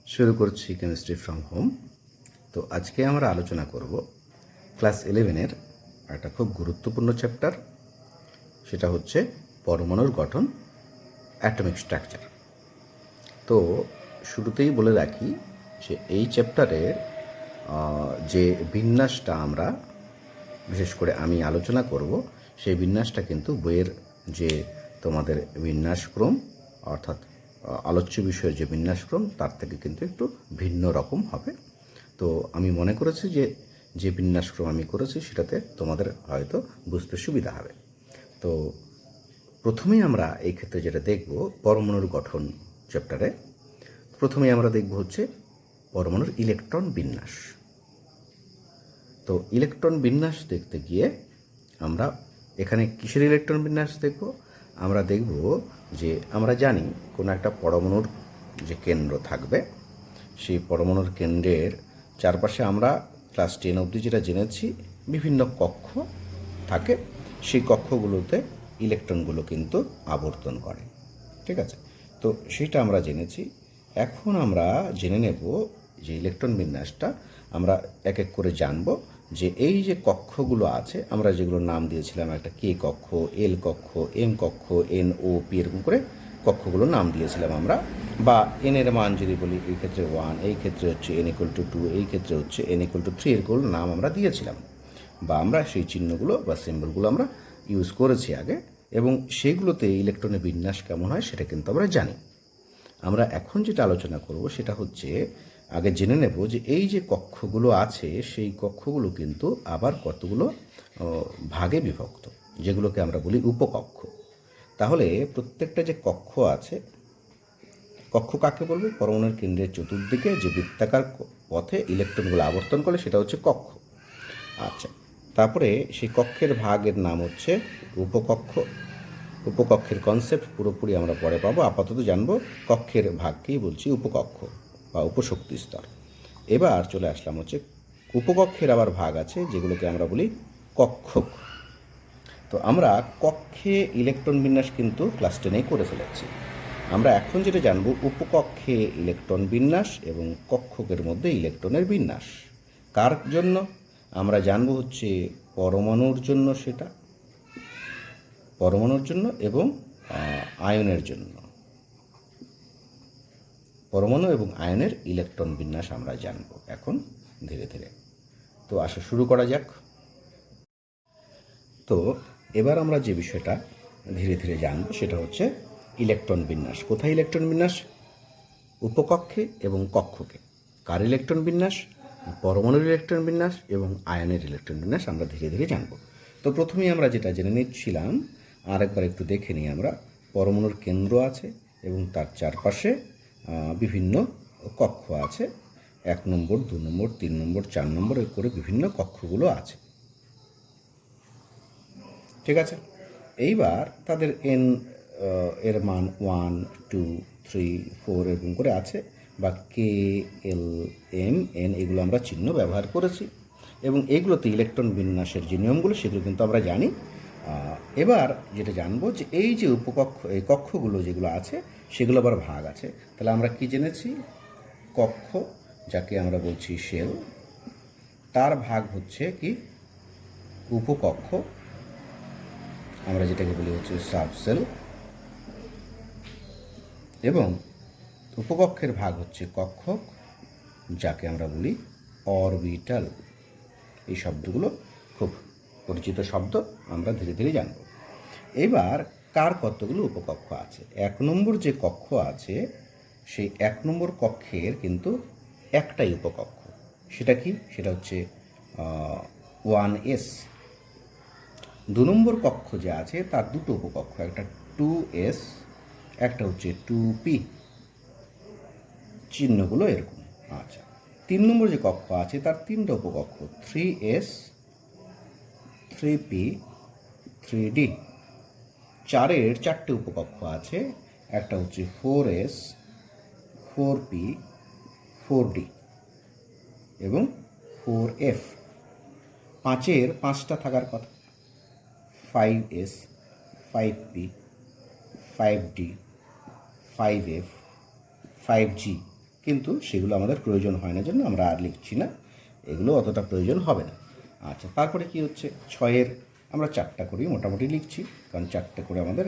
শুরু করছি chemistry from home. তো আজকে আমরা আলোচনা করব ক্লাস 11-এর একটা খুব গুরুত্বপূর্ণ চ্যাপ্টার, সেটা হচ্ছে পরমাণুর গঠন, অ্যাটমিক স্ট্রাকচার। তো শুরুতেই বলে রাখি যে এই চ্যাপ্টারের যে বিন্যাসটা আমরা বিশেষ করে আমি আলোচনা করব, সেই বিন্যাসটা কিন্তু বইয়ের যে তোমাদের বিন্যাসক্রম অর্থাৎ আলোচ্য বিষয়ের যে বিন্যাসক্রম তার থেকে কিন্তু একটু ভিন্ন রকম হবে। তো আমি মনে করেছি যে বিন্যাসক্রম আমি করেছি সেটাতে তোমাদের হয়তো বুঝতে সুবিধা হবে। তো প্রথমেই আমরা এই ক্ষেত্রে যেটা দেখব, পরমাণুর গঠন চ্যাপ্টারে প্রথমেই আমরা দেখব হচ্ছে পরমাণুর ইলেকট্রন বিন্যাস। তো ইলেকট্রন বিন্যাস দেখতে গিয়ে আমরা এখানে কিসের ইলেকট্রন বিন্যাস দেখব? আমরা দেখব যে আমরা জানি কোনো একটা পরমাণুর যে কেন্দ্র থাকবে, সেই পরমাণুর কেন্দ্রের চারপাশে আমরা ক্লাস 10 অবধি যেটা জেনেছি বিভিন্ন কক্ষ থাকে, সেই কক্ষগুলোতে ইলেকট্রনগুলো কিন্তু আবর্তন করে। ঠিক আছে, তো সেটা আমরা জেনেছি। এখন আমরা জেনে নেব যে ইলেকট্রন বিন্যাসটা আমরা এক এক করে জানব যে এই যে কক্ষগুলো আছে, আমরা যেগুলো নাম দিয়েছিলাম, একটা কে কক্ষ, এল কক্ষ, এম কক্ষ, এন, ও, পি, এরকম করে কক্ষগুলো নাম দিয়েছিলাম আমরা। বা এন এর মান যদি বলি, এই ক্ষেত্রে 1, এই ক্ষেত্রে হচ্ছে n = 2, এই ক্ষেত্রে হচ্ছে n = 3, এরগুলো নাম আমরা দিয়েছিলাম, বা আমরা সেই চিহ্নগুলো বা সিম্বলগুলো আমরা ইউজ করেছি আগে, এবং সেগুলোতে ইলেকট্রনের বিন্যাস কেমন হয় সেটা কিন্তু আমরা জানি। আমরা এখন যেটা আলোচনা করব সেটা হচ্ছে আগে জেনে নেব যে এই যে কক্ষগুলো আছে, সেই কক্ষগুলো কিন্তু আবার কতগুলো ভাগে বিভক্ত, যেগুলোকে আমরা বলি উপকক্ষ। তাহলে প্রত্যেকটা যে কক্ষ আছে, কক্ষ কাকে বলবো? পরমাণুর কেন্দ্রের চতুর্দিকে যে বৃত্তাকার পথে ইলেকট্রনগুলো আবর্তন করে সেটা হচ্ছে কক্ষ। আচ্ছা, তারপরে সেই কক্ষের ভাগের নাম হচ্ছে উপকক্ষ। উপকক্ষের কনসেপ্ট পুরোপুরি আমরা পরে পাবো, আপাতত জানবো কক্ষের ভাগকেই বলছি উপকক্ষ বা উপশক্তি স্তর। এবার চলে আসলাম হচ্ছে উপকক্ষের আবার ভাগ আছে যেগুলোকে আমরা বলি কক্ষক। তো আমরা কক্ষে ইলেকট্রন বিন্যাস কিন্তু ক্লাস 10-এই করে ফেলেছি। আমরা এখন যেটা জানবো উপকক্ষে ইলেকট্রন বিন্যাস এবং কক্ষকের মধ্যে ইলেকট্রনের বিন্যাস কার জন্য আমরা জানবো হচ্ছে পরমাণুর জন্য, সেটা পরমাণুর জন্য এবং আয়নের জন্য। পরমাণু এবং আয়নের ইলেকট্রন বিন্যাস আমরা জানব এখন ধীরে ধীরে। তো আসো শুরু করা যাক। তো এবার আমরা যে বিষয়টা ধীরে ধীরে জানব সেটা হচ্ছে ইলেকট্রন বিন্যাস। কোথায় ইলেকট্রন বিন্যাস? উপকক্ষে এবং কক্ষকে। কার ইলেকট্রন বিন্যাস? পরমাণুর ইলেকট্রন বিন্যাস এবং আয়নের ইলেকট্রন বিন্যাস আমরা ধীরে ধীরে জানব। তো প্রথমেই আমরা যেটা জেনে নিচ্ছিলাম, আরেকবার একটু দেখে নিই আমরা। পরমাণুর কেন্দ্র আছে এবং তার চারপাশে বিভিন্ন কক্ষ আছে, 1 নম্বর, 2 নম্বর, 3 নম্বর, 4 নম্বর করে বিভিন্ন কক্ষগুলো আছে। ঠিক আছে, এইবার তাদের এর মান 1, 2, 3, 4 এরকম করে আছে, বা কে, এল, এম, এন এগুলো আমরা চিহ্ন ব্যবহার করেছি, এবং এগুলোতে ইলেকট্রন বিন্যাসের যে নিয়মগুলো সেগুলো কিন্তু আমরা জানি। এবার যেটা জানবো যে এই যে উপকক্ষ, এই কক্ষগুলো যেগুলো আছে সেগুলো আবার ভাগ আছে। তাহলে আমরা কি জেনেছি? কক্ষ, যাকে আমরা বলছি শেল, তার ভাগ হচ্ছে কি উপকক্ষ, আমরা যেটাকে বলি হচ্ছে সাবসেল, এবং উপকক্ষের ভাগ হচ্ছে কক্ষক, যাকে আমরা বলি অরবিটাল। এই শব্দগুলো খুব পরিচিত শব্দ, আমরা ধীরে ধীরে জানব। এবার কার কতগুলো উপকক্ষ আছে? 1 নম্বর যে কক্ষ আছে, সেই 1 নম্বর কক্ষের কিন্তু একটাই উপকক্ষ। সেটা কি? সেটা হচ্ছে 1s। 2 নম্বর কক্ষ যে আছে তার দুটো উপকক্ষ, একটা 2s, একটা হচ্ছে 2p, চিহ্নগুলো এরকম। আচ্ছা, 3 নম্বর যে কক্ষ আছে তার 3টা উপকক্ষ, 3s, 3p, 3d। 4-এর 4টে উপকক্ষ আছে, একটা হচ্ছে 4s, 4p, 4d এবং 4f। 5-এর 5টা থাকার কথা, 5s, 5p, 5d, 5f, 5g, কিন্তু সেগুলো আমাদের প্রয়োজন হয় না জন্য আমরা আর লিখছি না, এগুলো অতটা প্রয়োজন হবে না। আচ্ছা, তারপরে কি হচ্ছে, 6-এর আমরা 4টা করেই মোটামুটি লিখছি, কারণ 4টে করে আমাদের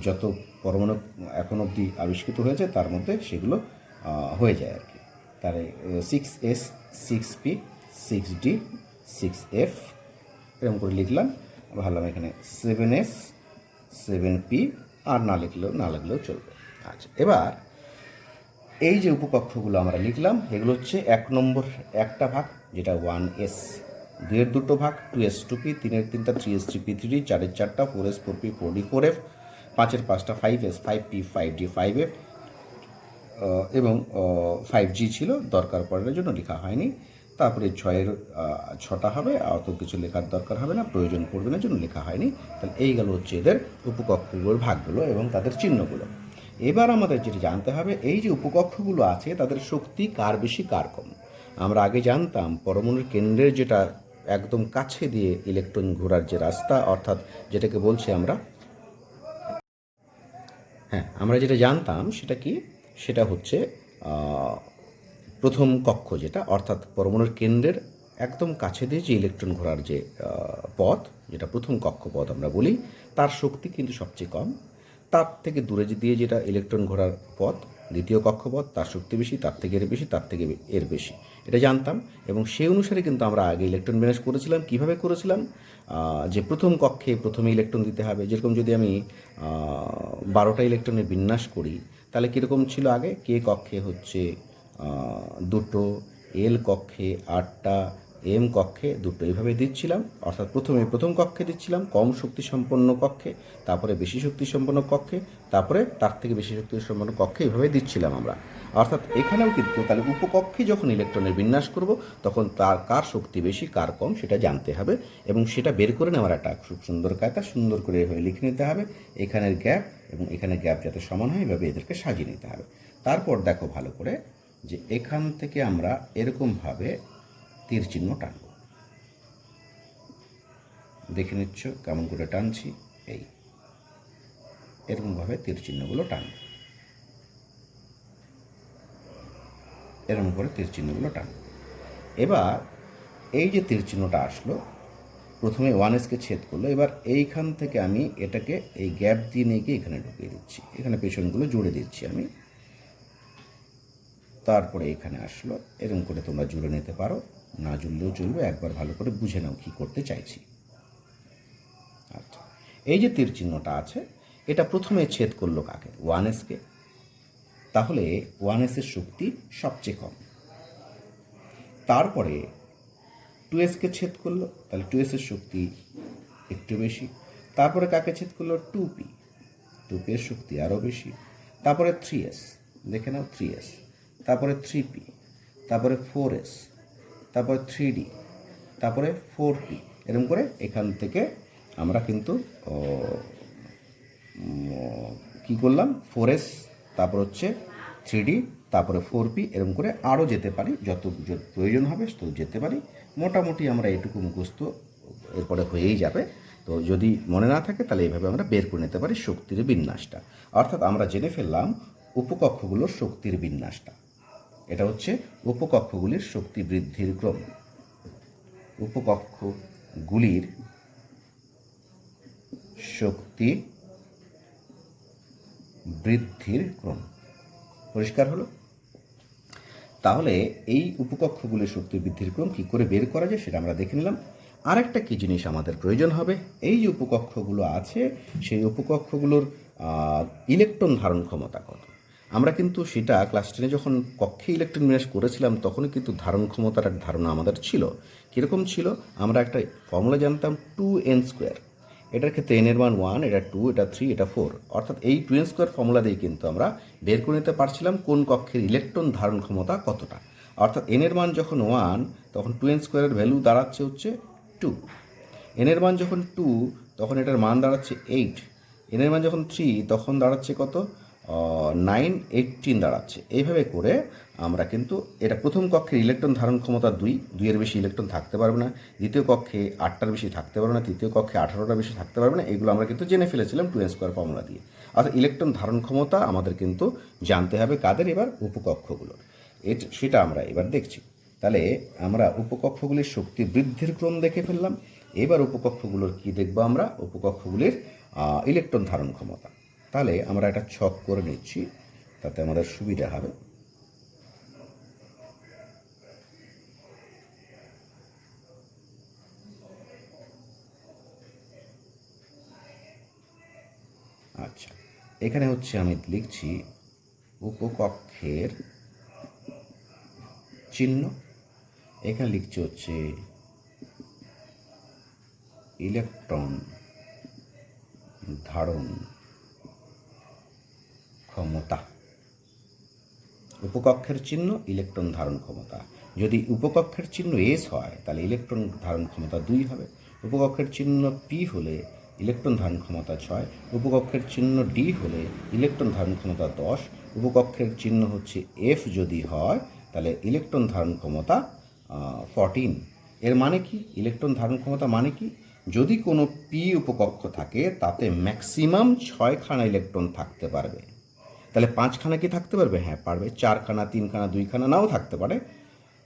যত পরমাণু এখন অবধি আবিষ্কৃত হয়েছে তার মধ্যে সেগুলো হয়ে যায় আর কি। তাহলে 6s 6p 6d 6f এরকম করে লিখলাম। ভাবলাম এখানে 7s 7p, আর না লাগলেও চলবে। আচ্ছা, এবার এই যে উপকক্ষগুলো আমরা লিখলাম এগুলো হচ্ছে 1 নম্বর একটা ভাগ যেটা 1s, 2-এর 2টো ভাগ 2s 2p, 3-এর 3টা 3s 3p 3d, 4-এর 4টা 4s 4p 4d 4f, 5-এর 5টা 5s 5p 5d 5f এবং 5g ছিল, দরকার পড়ার জন্য লেখা হয়নি। তারপরে 6-এর 6টা হবে, অত কিছু লেখার দরকার হবে না, প্রয়োজন পড়বে না জন্য লেখা হয়নি। তাহলে এই গেল হচ্ছে এদের উপকক্ষগুলোর ভাগগুলো এবং তাদের চিহ্নগুলো। এবার আমাদের যেটা জানতে হবে, এই যে উপকক্ষগুলো আছে তাদের শক্তি কার বেশি কার কম। আমরা আগে জানতাম পরমাণুর কেন্দ্রের যেটা একদম কাছে দিয়ে ইলেকট্রন ঘোরার যে রাস্তা, অর্থাৎ যেটাকে বলছি আমরা যেটা জানতাম সেটা কি, সেটা হচ্ছে প্রথম কক্ষ যেটা, অর্থাৎ পরমাণুর কেন্দ্রের একদম কাছে দিয়ে যে ইলেকট্রন ঘোরার যে পথ, যেটা প্রথম কক্ষপথ আমরা বলি, তার শক্তি কিন্তু সবচেয়ে কম। তার থেকে দূরে দিয়ে যেটা ইলেকট্রন ঘোরার পথ, দ্বিতীয় কক্ষপথ, তার শক্তি বেশি, তার থেকে এর বেশি, তার থেকে এর বেশি, এটা জানতাম। এবং সেই অনুসারে কিন্তু আমরা আগে ইলেকট্রন বিন্যাস করেছিলাম। কিভাবে করেছিলাম, যে প্রথম কক্ষে প্রথমে ইলেকট্রন দিতে হবে। যেরকম যদি আমি 12টা ইলেকট্রনের বিন্যাস করি তাহলে কীরকম ছিল আগে, কে কক্ষে হচ্ছে 2টো, এল কক্ষে 8টা, এম কক্ষে 2টো, এইভাবে দিচ্ছিলাম। অর্থাৎ প্রথমে প্রথম কক্ষে দিচ্ছিলাম কম শক্তিসম্পন্ন কক্ষে, তারপরে বেশি শক্তিসম্পন্ন কক্ষে, তারপরে তার থেকে বেশি শক্তিসম্পন্ন কক্ষে, এইভাবে দিচ্ছিলাম আমরা। অর্থাৎ এখানেও কিন্তু তাহলে উপকক্ষে যখন ইলেকট্রনের বিন্যাস করব তখন তার কার শক্তি বেশি কার কম সেটা জানতে হবে, এবং সেটা বের করে নেওয়ার একটা খুব সুন্দর কায়দা, সুন্দর করে এভাবে লিখে নিতে হবে। এখানের গ্যাপ এবং এখানের গ্যাপ যাতে সমান হয় এভাবে এদেরকে সাজিয়ে নিতে হবে। তারপর দেখো ভালো করে যে এখান থেকে আমরা এরকমভাবে তীর চিহ্ন টানব। দেখে নিচ্ছ কেমন করে টানছি, এই এরকমভাবে তীর চিহ্নগুলো টানব, এরকম করে তীর চিহ্নগুলো টানব। এবার এই যে তীর চিহ্নটা আসলো, প্রথমে 1sকে ছেদ করলো, এবার এইখান থেকে আমি এটাকে এই গ্যাপ দিয়ে নিয়ে গিয়ে এখানে ঢুকিয়ে দিচ্ছি, এখানে পেছনগুলো জুড়ে দিচ্ছি আমি। তারপরে এখানে আসলো, এরকম করে তোমরা জুড়ে নিতে পারো, না জুড়লেও চলবে, একবার ভালো করে বুঝে নাও কী করতে চাইছি। আচ্ছা, এই যে তীর চিহ্নটা আছে এটা প্রথমে ছেদ করলো কাকে, 1sকে। তাহলে 1sের শক্তি সবচেয়ে কম। তারপরে 2sকে ছেদ করলো, তাহলে 2sের শক্তি একটু বেশি। তারপরে কাকে ছেদ করলো, 2p, 2p এর শক্তি আরও বেশি। তারপরে 3s, দেখে নাও 3s, তারপরে 3p, তারপরে 4s, তারপরে 3d, তারপরে 4p, এরকম করে এখান থেকে আমরা কিন্তু কি করলাম, 4s, তারপর হচ্ছে 3d, তারপরে 4p, এরকম করে আরও যেতে পারি, যত প্রয়োজন হবে তত যেতে পারি। মোটামুটি আমরা এটুকু মুখস্থ এরপরে হয়েই যাবে। তো যদি মনে না থাকে তাহলে এইভাবে আমরা বের করে নিতে পারি শক্তির বিন্যাসটা। অর্থাৎ আমরা জেনে ফেললাম উপকক্ষগুলোর শক্তির বিন্যাসটা। এটা হচ্ছে উপকক্ষগুলির শক্তি বৃদ্ধির ক্রম, উপকক্ষগুলির শক্তি বৃদ্ধির ক্রম। পরিষ্কার হলো? তাহলে এই উপকক্ষগুলির শক্তি বৃদ্ধির ক্রম কী করে বের করা যায় সেটা আমরা দেখে নিলাম। আরেকটা কী জিনিস আমাদের প্রয়োজন হবে, এই যে উপকক্ষগুলো আছে সেই উপকক্ষগুলোর ইলেকট্রন ধারণ ক্ষমতা কত। আমরা কিন্তু সেটা ক্লাস 10-এ যখন কক্ষে ইলেকট্রন বিন্যাস করেছিলাম তখনই কিন্তু ধারণ ক্ষমতার এক ধারণা আমাদের ছিল। কীরকম ছিল, আমরা একটা ফর্মুলা জানতাম 2n²। এটার ক্ষেত্রে n এর মান 1, এটা 2, এটা 3, এটা 4, অর্থাৎ এই 2n² ফর্মুলা দিয়ে কিন্তু আমরা বের করে নিতে পারছিলাম কোন কক্ষের ইলেকট্রন ধারণ ক্ষমতা কতটা। অর্থাৎ n এর মান যখন 1 তখন 2n² এর ভ্যালু দাঁড়াচ্ছে হচ্ছে 2, n এর মান যখন 2 তখন এটার মান দাঁড়াচ্ছে 8, n এর মান যখন 3 তখন দাঁড়াচ্ছে কত, 9, 18 দাঁড়াচ্ছে। এইভাবে করে আমরা কিন্তু এটা প্রথম কক্ষের ইলেকট্রন ধারণ ক্ষমতা 2 এর বেশি ইলেকট্রন থাকতে পারবে না, দ্বিতীয় কক্ষে 8টার বেশি থাকতে পারবে না, তৃতীয় কক্ষে 18টার বেশি থাকতে পারবে না, এগুলো আমরা কিন্তু জেনে ফেলেছিলাম 2n² ফর্মুলা দিয়ে। অর্থাৎ ইলেকট্রন ধারণ ক্ষমতা আমাদের কিন্তু জানতে হবে কাদের, এবার উপকক্ষগুলোর। সেটা আমরা এবার দেখছি। তাহলে আমরা উপকক্ষগুলির শক্তি বৃদ্ধির ক্রম দেখে ফেললাম। এবার উপকক্ষগুলোর কি দেখব আমরা? উপকক্ষগুলির ইলেকট্রন ধারণ ক্ষমতা। তাহলে আমরা একটা ছক করে নিচ্ছি, তাতে আমাদের সুবিধা হবে। আচ্ছা, এখানে হচ্ছে আমি লিখছি উপকক্ষের চিহ্ন, এখানে লিখছি হচ্ছে ইলেকট্রন ধারণ ক্ষমতা। উপকক্ষের চিহ্ন ইলেকট্রন ধারণ ক্ষমতা। যদি উপকক্ষের চিহ্ন এস হয় তাহলে ইলেকট্রন ধারণ ক্ষমতা 2 হবে। উপকক্ষের চিহ্ন পি হলে ইলেকট্রন ধারণ ক্ষমতা 6। উপকক্ষের চিহ্ন ডি হলে ইলেকট্রন ধারণ ক্ষমতা 10। উপকক্ষের চিহ্ন হচ্ছে এফ যদি হয় তাহলে ইলেকট্রন ধারণ ক্ষমতা 14। এর মানে কি? ইলেকট্রন ধারণ ক্ষমতা মানে কি? যদি কোনো পি উপকক্ষ থাকে তাতে ম্যাক্সিমাম 6খানা ইলেকট্রন থাকতে পারবে। তাহলে 5খানা কি থাকতে পারবে? হ্যাঁ পারবে। 4খানা, 3খানা, 2খানা নাও থাকতে পারে,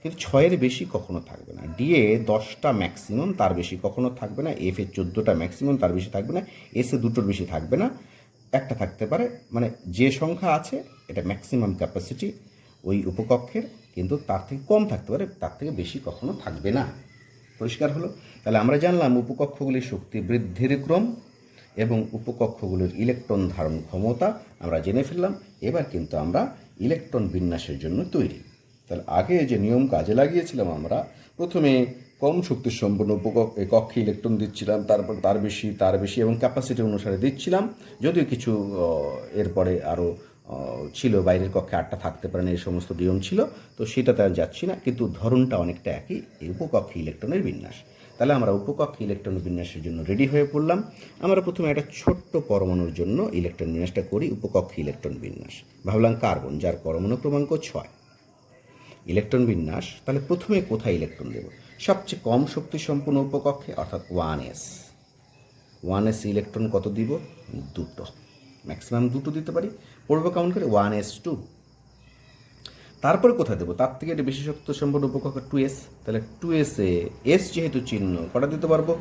কিন্তু 6-এর বেশি কখনো থাকবে না। ডিএ 10টা ম্যাক্সিমাম, তার বেশি কখনো থাকবে না। এফে 14টা ম্যাক্সিমাম, তার বেশি থাকবে না। এসে 2টোর বেশি থাকবে না, একটা থাকতে পারে। মানে যে সংখ্যা আছে এটা ম্যাক্সিমাম ক্যাপাসিটি ওই উপকক্ষের, কিন্তু তার থেকে কম থাকতে পারে, তার থেকে বেশি কখনো থাকবে না। পরিষ্কার হলো? তাহলে আমরা জানলাম উপকক্ষগুলির শক্তি বৃদ্ধির ক্রম এবং উপকক্ষগুলির ইলেকট্রন ধারণ ক্ষমতা আমরা জেনে ফেললাম। এবার কিন্তু আমরা ইলেকট্রন বিন্যাসের জন্য তৈরি। তাহলে আগে যে নিয়ম কাজে লাগিয়েছিলাম, আমরা প্রথমে কম শক্তি সম্পন্ন কক্ষে ইলেকট্রন দিচ্ছিলাম, তারপর তার বেশি এবং ক্যাপাসিটি অনুসারে দিচ্ছিলাম। যদিও কিছু এরপরে আরও ছিল, বাইরের কক্ষে 8টা থাকতে পারে না, এই সমস্ত নিয়ম ছিল, তো সেটাতে আর যাচ্ছি না, কিন্তু ধরনটা অনেকটা একই, এই উপকক্ষে ইলেকট্রনের বিন্যাস। তাহলে আমরা উপকক্ষে ইলেকট্রন বিন্যাসের জন্য রেডি হয়ে পড়লাম। আমরা প্রথমে একটা ছোট্ট পরমাণুর জন্য ইলেকট্রন বিন্যাসটা করি। উপকক্ষে ইলেকট্রন বিন্যাস ভাবলাম কার্বন, যার পরমাণু ক্রমাঙ্ক 6। ইলেকট্রন বিন্যাস, তাহলে প্রথমে কোথায় ইলেকট্রন দেব? সবচেয়ে কম শক্তি সম্পন্ন উপকক্ষে, অর্থাৎ 1s। 1s ইলেকট্রন কত দিব? 2টো, ম্যাক্সিমাম 2টো দিতে পারি। পড়বো কেমন করে? 1s2। তারপরে কোথায় দেবো? তার থেকে এটা বেশি শক্তি সম্পন্ন উপকক্ষ 2s। তাহলে 2s-এ এস যেহেতু চিহ্ন, কটা দিতে পারবো?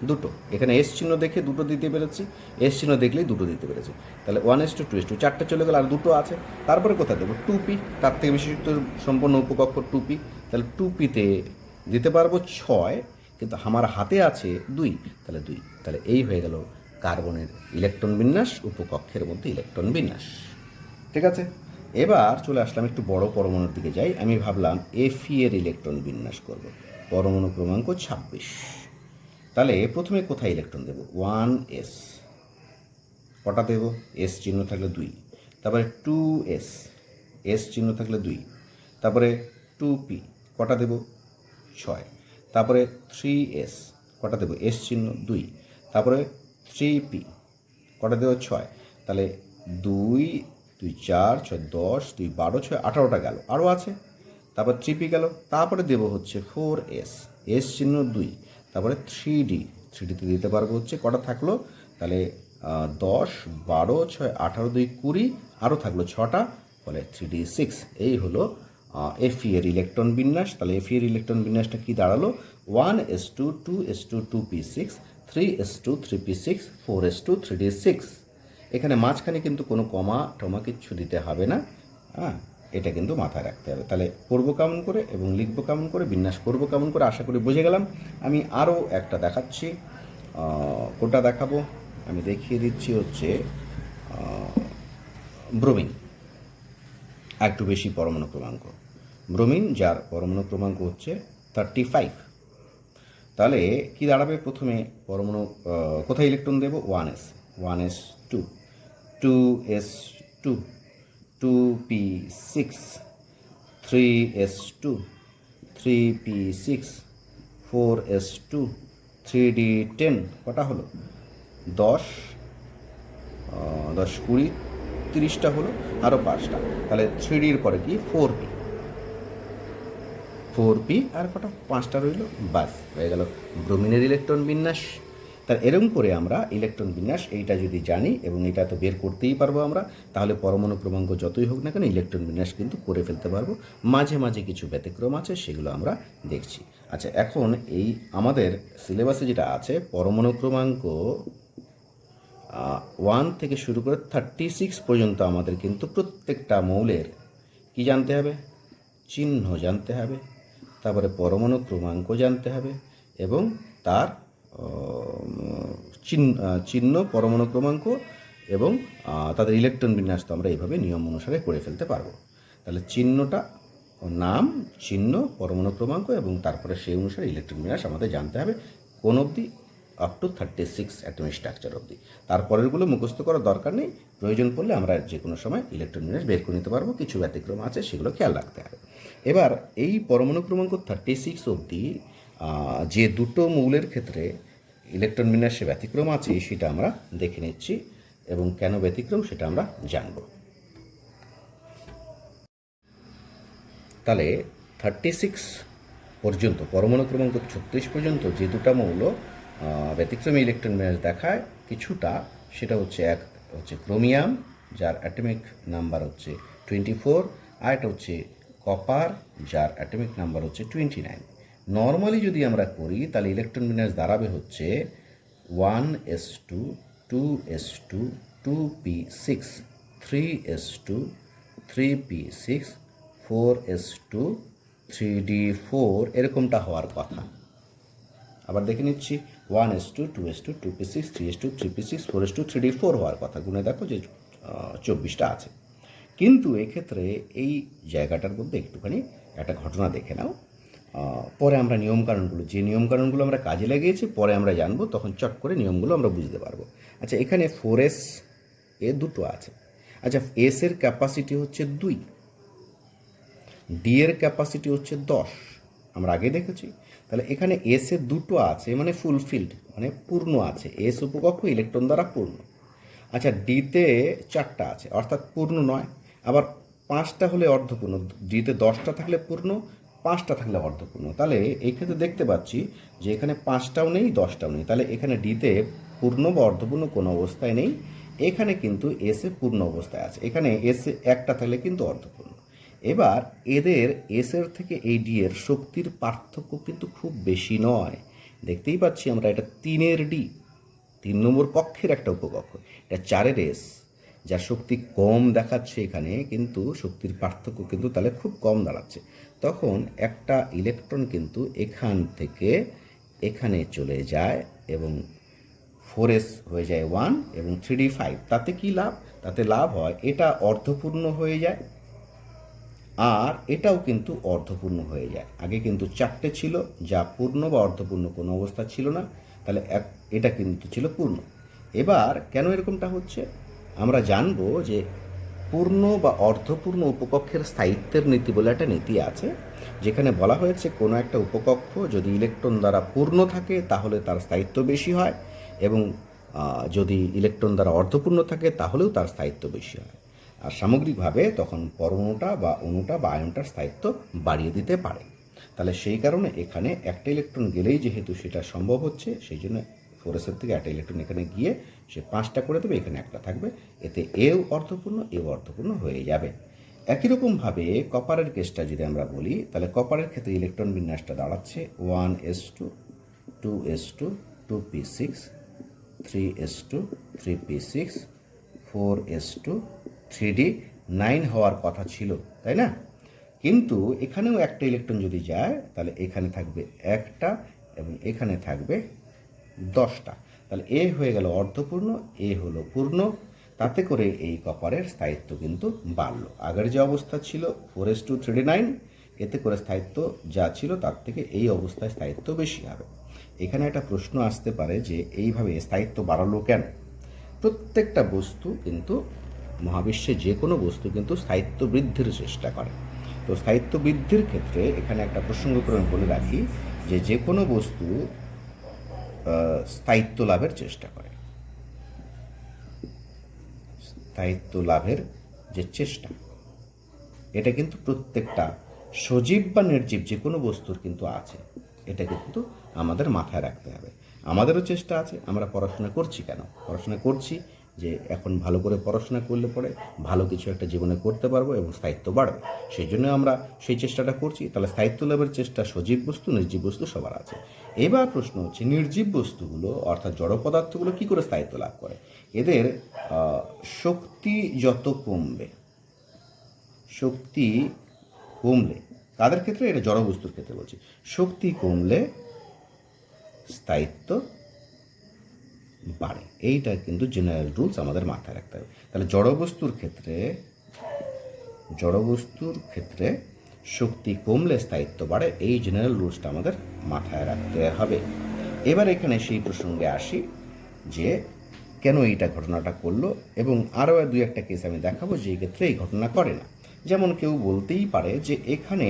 2টো। এখানে এস চিহ্ন দেখে 2টো দিতে পেরেছি, এস চিহ্ন দেখলেই 2টো দিতে পেরেছি। তাহলে 1s2 2s2, 4টে চলে গেল, আর 2টো আছে। তারপরে কোথায় দেবো? 2p, তার থেকে বেশি শক্তি সম্পন্ন উপকক্ষ 2p। তাহলে 2p-তে দিতে পারবো 6, কিন্তু আমার হাতে আছে 2, তাহলে 2। তাহলে এই হয়ে গেল কার্বনের ইলেকট্রন বিন্যাস, উপকক্ষের মধ্যে ইলেকট্রন বিন্যাস। ঠিক আছে, এবার চলে আসলাম একটু বড় পরমাণুর দিকে যাই। আমি ভাবলাম এফি এর ইলেকট্রন বিন্যাস করব। পরমাণু ক্রমাঙ্ক 26। তাহলে প্রথমে কোথায় ইলেকট্রন দেব? 1s। কটা দেব? এস চিহ্ন থাকলে 2। তারপরে 2s, এস চিহ্ন থাকলে 2। তারপরে 2p, কটা দেব? 6। তারপরে 3s, কটা দেব? এস চিহ্ন 2। তারপরে 3p, কটা দেব? 6। তাহলে 2 2 4 6 10 2 12 6 18টা গেল, আরও আছে। তারপর 3p গেল। তারপরে দেব হচ্ছে 4s, এস চিহ্ন 2। তারপরে 3d, 3dতে দিতে পারবো হচ্ছে, কটা থাকলো? তাহলে 10 12 6 18 2 20, আরও থাকলো 6টা, ফলে 3d6। এই হলো এফি এর ইলেকট্রন বিন্যাস। তাহলে এফি এর ইলেকট্রন বিন্যাসটা কি দাঁড়ালো? 1s2 2s2 2p6, 3s2 3p6, 4s2 3d6। এখানে মাঝখানে কিন্তু কোনো কমা টমা কিচ্ছু দিতে হবে না, হ্যাঁ, এটা কিন্তু মাথায় রাখতে হবে। তাহলে পড়বো কেমন করে এবং লিখবো কেমন করে, বিন্যাস করবো কেমন করে, আশা করি বুঝে গেলাম। আমি আরও একটা দেখাচ্ছি। কোনটা দেখাবো? আমি দেখিয়ে দিচ্ছি হচ্ছে ব্রোমিন, একটু বেশি পরমাণু ক্রমাঙ্ক। ব্রোমিন, যার পরমাণু ক্রমাঙ্ক হচ্ছে 35। তাহলে কি দাঁড়াবে? প্রথমে পরমাণু কোথায় ইলেকট্রন দেব? 1s, 1s2, 2s2, 2p6, 3s2, 3p6, 4s2, 3d10। কটা হলো? 10 10 20 30টা হলো, আরও 5টা। তাহলে 3ডির পরে কি? 4p, 4p আর কটা? 5টা রইল, বাস হয়ে গেল ব্রোমিনের ইলেকট্রন বিন্যাস। তাহলে এরকম করে আমরা ইলেকট্রন বিন্যাস এইটা যদি জানি এবং এটা তো বের করতেই পারবো আমরা, তাহলে পরমাণু ক্রমাঙ্ক যতই হোক না কেন ইলেকট্রন বিন্যাস কিন্তু করে ফেলতে পারবো। মাঝে মাঝে কিছু ব্যতিক্রম আছে, সেগুলো আমরা দেখছি। আচ্ছা, এখন এই আমাদের সিলেবাসে যেটা আছে পরমাণু ক্রমাঙ্ক 1 থেকে শুরু করে 36 পর্যন্ত আমাদের কিন্তু প্রত্যেকটা মৌলের কি জানতে হবে, চিহ্ন জানতে হবে, তারপরে পরমাণু ক্রমাঙ্ক জানতে হবে এবং তার চিহ্ন, পরমাণু ক্রমাঙ্ক এবং তাদের ইলেকট্রন বিন্যাস তো আমরা এইভাবে নিয়ম অনুসারে করে ফেলতে পারবো। তাহলে চিহ্নটা, নাম, চিহ্ন, পরমাণু ক্রমাঙ্ক এবং তারপরে সেই অনুসারে ইলেকট্রন বিন্যাস আমাদের জানতে হবে কোন অবধি, আপ টু 36 অ্যাটমিক স্ট্রাকচার অবধি। তারপরেরগুলো মুখস্থ করার দরকার নেই, প্রয়োজন পড়লে আমরা যে কোনো সময় ইলেকট্রন বিন্যাস বের করে নিতে পারবো। কিছু ব্যতিক্রম আছে, সেগুলো খেয়াল রাখতে হবে। এবার এই পরমাণু ক্রমাঙ্ক 36 অবধি যে দুটো মৌলের ক্ষেত্রে ইলেকট্রন বিন্যাসে ব্যতিক্রম আছে সেটা আমরা দেখে নিচ্ছি এবং কেন ব্যতিক্রম সেটা আমরা জানব। তাহলে 36 পর্যন্ত, পরমাণু ক্রমাঙ্ক 36 পর্যন্ত যে দুটো মৌল ব্যতিক্রমী ইলেকট্রন বিন্যাস দেখায় কিছুটা, সেটা হচ্ছে এক হচ্ছে ক্রোমিয়াম, যার অ্যাটমিক নাম্বার হচ্ছে 24, আর এটা হচ্ছে কপার, যার অ্যাটমিক নাম্বার হচ্ছে 29। নর্মালি যদি আমরা করি তাহলে ইলেকট্রন বিন্যাস দাঁড়াবে হচ্ছে 1s2, 2s2, 2p6, 3s2, 3p6, 4s2, 3d4, এরকমটা হওয়ার কথা। আবার দেখে নিচ্ছি 1s2, 2s2, 2p6, 3s2, 3p6, 4s2, 3d4 হওয়ার কথা। গুণে দেখো যে 24টা আছে। কিন্তু এক্ষেত্রে এই জায়গাটার মধ্যে একটুখানি একটা ঘটনা দেখে নাও। পরে আমরা নিয়মকানুনগুলো, যে নিয়মকানুনগুলো আমরা কাজে লাগিয়েছি পরে আমরা জানবো, তখন চট করে নিয়মগুলো আমরা বুঝতে পারবো। আচ্ছা, এখানে 4s এ দুটো আছে। আচ্ছা, এস এর ক্যাপাসিটি হচ্ছে 2, ডি এর ক্যাপাসিটি হচ্ছে 10, আমরা আগে দেখেছি। তাহলে এখানে এস এর দুটো আছে, মানে ফুলফিল্ড, মানে পূর্ণ আছে। এস উপকক্ষ ইলেকট্রন দ্বারা পূর্ণ। আচ্ছা, ডিতে 4টা আছে, অর্থাৎ পূর্ণ নয়। আবার 5টা হলে অর্ধপূর্ণ। ডিতে 10টা থাকলে পূর্ণ, 5টা থাকলে অর্ধপূর্ণ। তাহলে এই ক্ষেত্রে দেখতে পাচ্ছি যে এখানে 5টাও নেই, 10টাও নেই। তাহলে এখানে ডিতে পূর্ণ বা অর্ধপূর্ণ কোনো অবস্থায় নেই। এখানে কিন্তু এসে পূর্ণ অবস্থায় আছে। এখানে এসে একটা থাকলে কিন্তু অর্ধপূর্ণ। এবার এদের এসের থেকে এই ডি এর শক্তির পার্থক্য কিন্তু খুব বেশি নয়। দেখতেই পাচ্ছি আমরা, এটা 3-এর ডি, 3 নম্বর কক্ষের একটা উপকক্ষ, এটা 4-এর এস, যার শক্তি কম দেখাচ্ছে এখানে, কিন্তু শক্তির পার্থক্য কিন্তু তাহলে খুব কম দাঁড়াচ্ছে। তখন একটা ইলেকট্রন কিন্তু এখান থেকে এখানে চলে যায় এবং 4s হয়ে যায় 1 এবং 3d 5। তাতে কি লাভ? তাতে লাভ হয় এটা অর্ধপূর্ণ হয়ে যায়, আর এটাও কিন্তু অর্ধপূর্ণ হয়ে যায়। আগে কিন্তু 4টে ছিল, যা পূর্ণ বা অর্ধপূর্ণ কোনো অবস্থা ছিল না, তাহলে এটা কিন্তু ছিল পূর্ণ। এবার কেন এরকমটা হচ্ছে আমরা জানবো যে পূর্ণ বা অর্ধপূর্ণ উপকক্ষের স্থায়িত্বের নীতি বলে একটা নীতি আছে, যেখানে বলা হয়েছে কোনো একটা উপকক্ষ যদি ইলেকট্রন দ্বারা পূর্ণ থাকে তাহলে তার স্থায়িত্ব বেশি হয়, এবং যদি ইলেকট্রন দ্বারা অর্ধপূর্ণ থাকে তাহলেও তার স্থায়িত্ব বেশি হয়। আর সামগ্রিকভাবে তখন পরমাণুটা বা অণুটা বা আয়নটার স্থায়িত্ব বাড়িয়ে দিতে পারে। তাহলে সেই কারণে এখানে একটা ইলেকট্রন গেলেই যেহেতু সেটা সম্ভব হচ্ছে, সেই জন্য 4s থেকে একটা ইলেকট্রন এখানে গিয়ে সে 5টা করে দেবে, এখানে একটা থাকবে, এতে এও অর্ধপূর্ণ এও অর্ধপূর্ণ হয়ে যাবে। একই রকমভাবে কপারের কেসটা যদি আমরা বলি, তাহলে কপারের ক্ষেত্রে ইলেকট্রন বিন্যাসটা দাঁড়াচ্ছে 1s2, 2s2, 2p6, 3s2, 3p6, 4s2, 3d9 হওয়ার কথা ছিল, তাই না? কিন্তু এখানেও একটা ইলেকট্রন যদি যায় তাহলে এখানে থাকবে একটা এবং এখানে থাকবে 10টা। তাহলে এ হয়ে গেল অর্ধপূর্ণ, এ হলো পূর্ণ। তাতে করে এই কপারের স্থায়িত্ব কিন্তু বাড়ল। আগের যে অবস্থা ছিল 4s2, 3d9, এতে করে স্থায়িত্ব যা ছিল তার থেকে এই অবস্থায় স্থায়িত্ব বেশি হবে। এখানে একটা প্রশ্ন আসতে পারে যে এইভাবে স্থায়িত্ব বাড়ালো কেন? প্রত্যেকটা বস্তু কিন্তু, মহাবিশ্বে যে কোনো বস্তু কিন্তু স্থায়িত্ব বৃদ্ধির চেষ্টা করে। তো স্থায়িত্ব বৃদ্ধির ক্ষেত্রে এখানে একটা প্রসঙ্গক্রমে বলে রাখি যে কোনো বস্তু স্থায়িত্ব লাভের চেষ্টা করে। স্থায়িত্ব লাভের যে চেষ্টা, এটা কিন্তু প্রত্যেকটা সজীব বা নির্জীব যে কোনো বস্তুর কিন্তু আছে। এটা কিন্তু আমাদের মাথায় রাখতে হবে। আমাদেরও চেষ্টা আছে, আমরা পড়াশোনা করছি কেন? পড়াশোনা করছি যে এখন ভালো করে পড়াশোনা করলে পরে ভালো কিছু একটা জীবনে করতে পারবো এবং স্থায়িত্ব বাড়বে। সেই জন্য আমরা সেই চেষ্টাটা করছি। তাহলে স্থায়িত্ব লাভের চেষ্টা সজীব বস্তু, নির্জীব বস্তু সবার আছে। এবার প্রশ্ন হচ্ছে নির্জীব বস্তুগুলো অর্থাৎ জড় পদার্থগুলো কী করে স্থায়িত্ব লাভ করে? এদের শক্তি যত কমবে, শক্তি কমলে, কাদের ক্ষেত্রে? এটা জড় বস্তুর ক্ষেত্রে বলছি। শক্তি কমলে স্থায়িত্ব বাড়ে। এইটা কিন্তু জেনারেল রুলস আমাদের মাথায় রাখতে হবে। তাহলে জড়বস্তুর ক্ষেত্রে শক্তি কমলে স্থায়িত্ব বাড়ে, এই জেনারেল রুলসটা আমাদের মাথায় রাখতে হবে। এবার এখানে সেই প্রসঙ্গে আসি যে কেন এইটা ঘটনাটা করলো, এবং আরও দুই একটা কেস আমি দেখাবো যে ক্ষেত্রে এই ঘটনা করে না। যেমন কেউ বলতেই পারে যে এখানে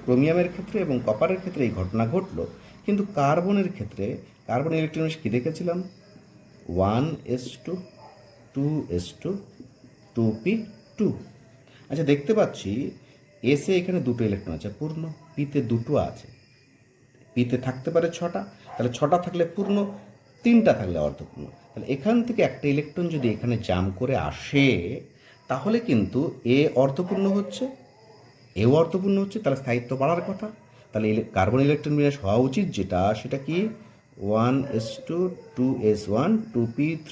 ক্রোমিয়ামের ক্ষেত্রে এবং কপারের ক্ষেত্রে এই ঘটনা ঘটলো, কিন্তু কার্বনের ক্ষেত্রে কার্বন ইলেকট্রন কী দেখেছিলাম? 1s2 2s2 2p2। আচ্ছা, দেখতে পাচ্ছি এসে এখানে দুটো ইলেকট্রন আছে পূর্ণ, পিতে দুটো আছে, পিতে থাকতে পারে 6টা, তাহলে 6টা থাকলে পূর্ণ, 3টা থাকলে অর্ধপূর্ণ। তাহলে এখান থেকে একটা ইলেকট্রন যদি এখানে জাম্প করে আসে তাহলে কিন্তু এ অর্ধপূর্ণ হচ্ছে, এও অর্ধপূর্ণ হচ্ছে, তাহলে স্থায়িত্ব বাড়ার কথা। তাহলে কার্বন ইলেকট্রন বিন্যাস হওয়া উচিত যেটা, সেটা কি 1s2 2s1 2p3,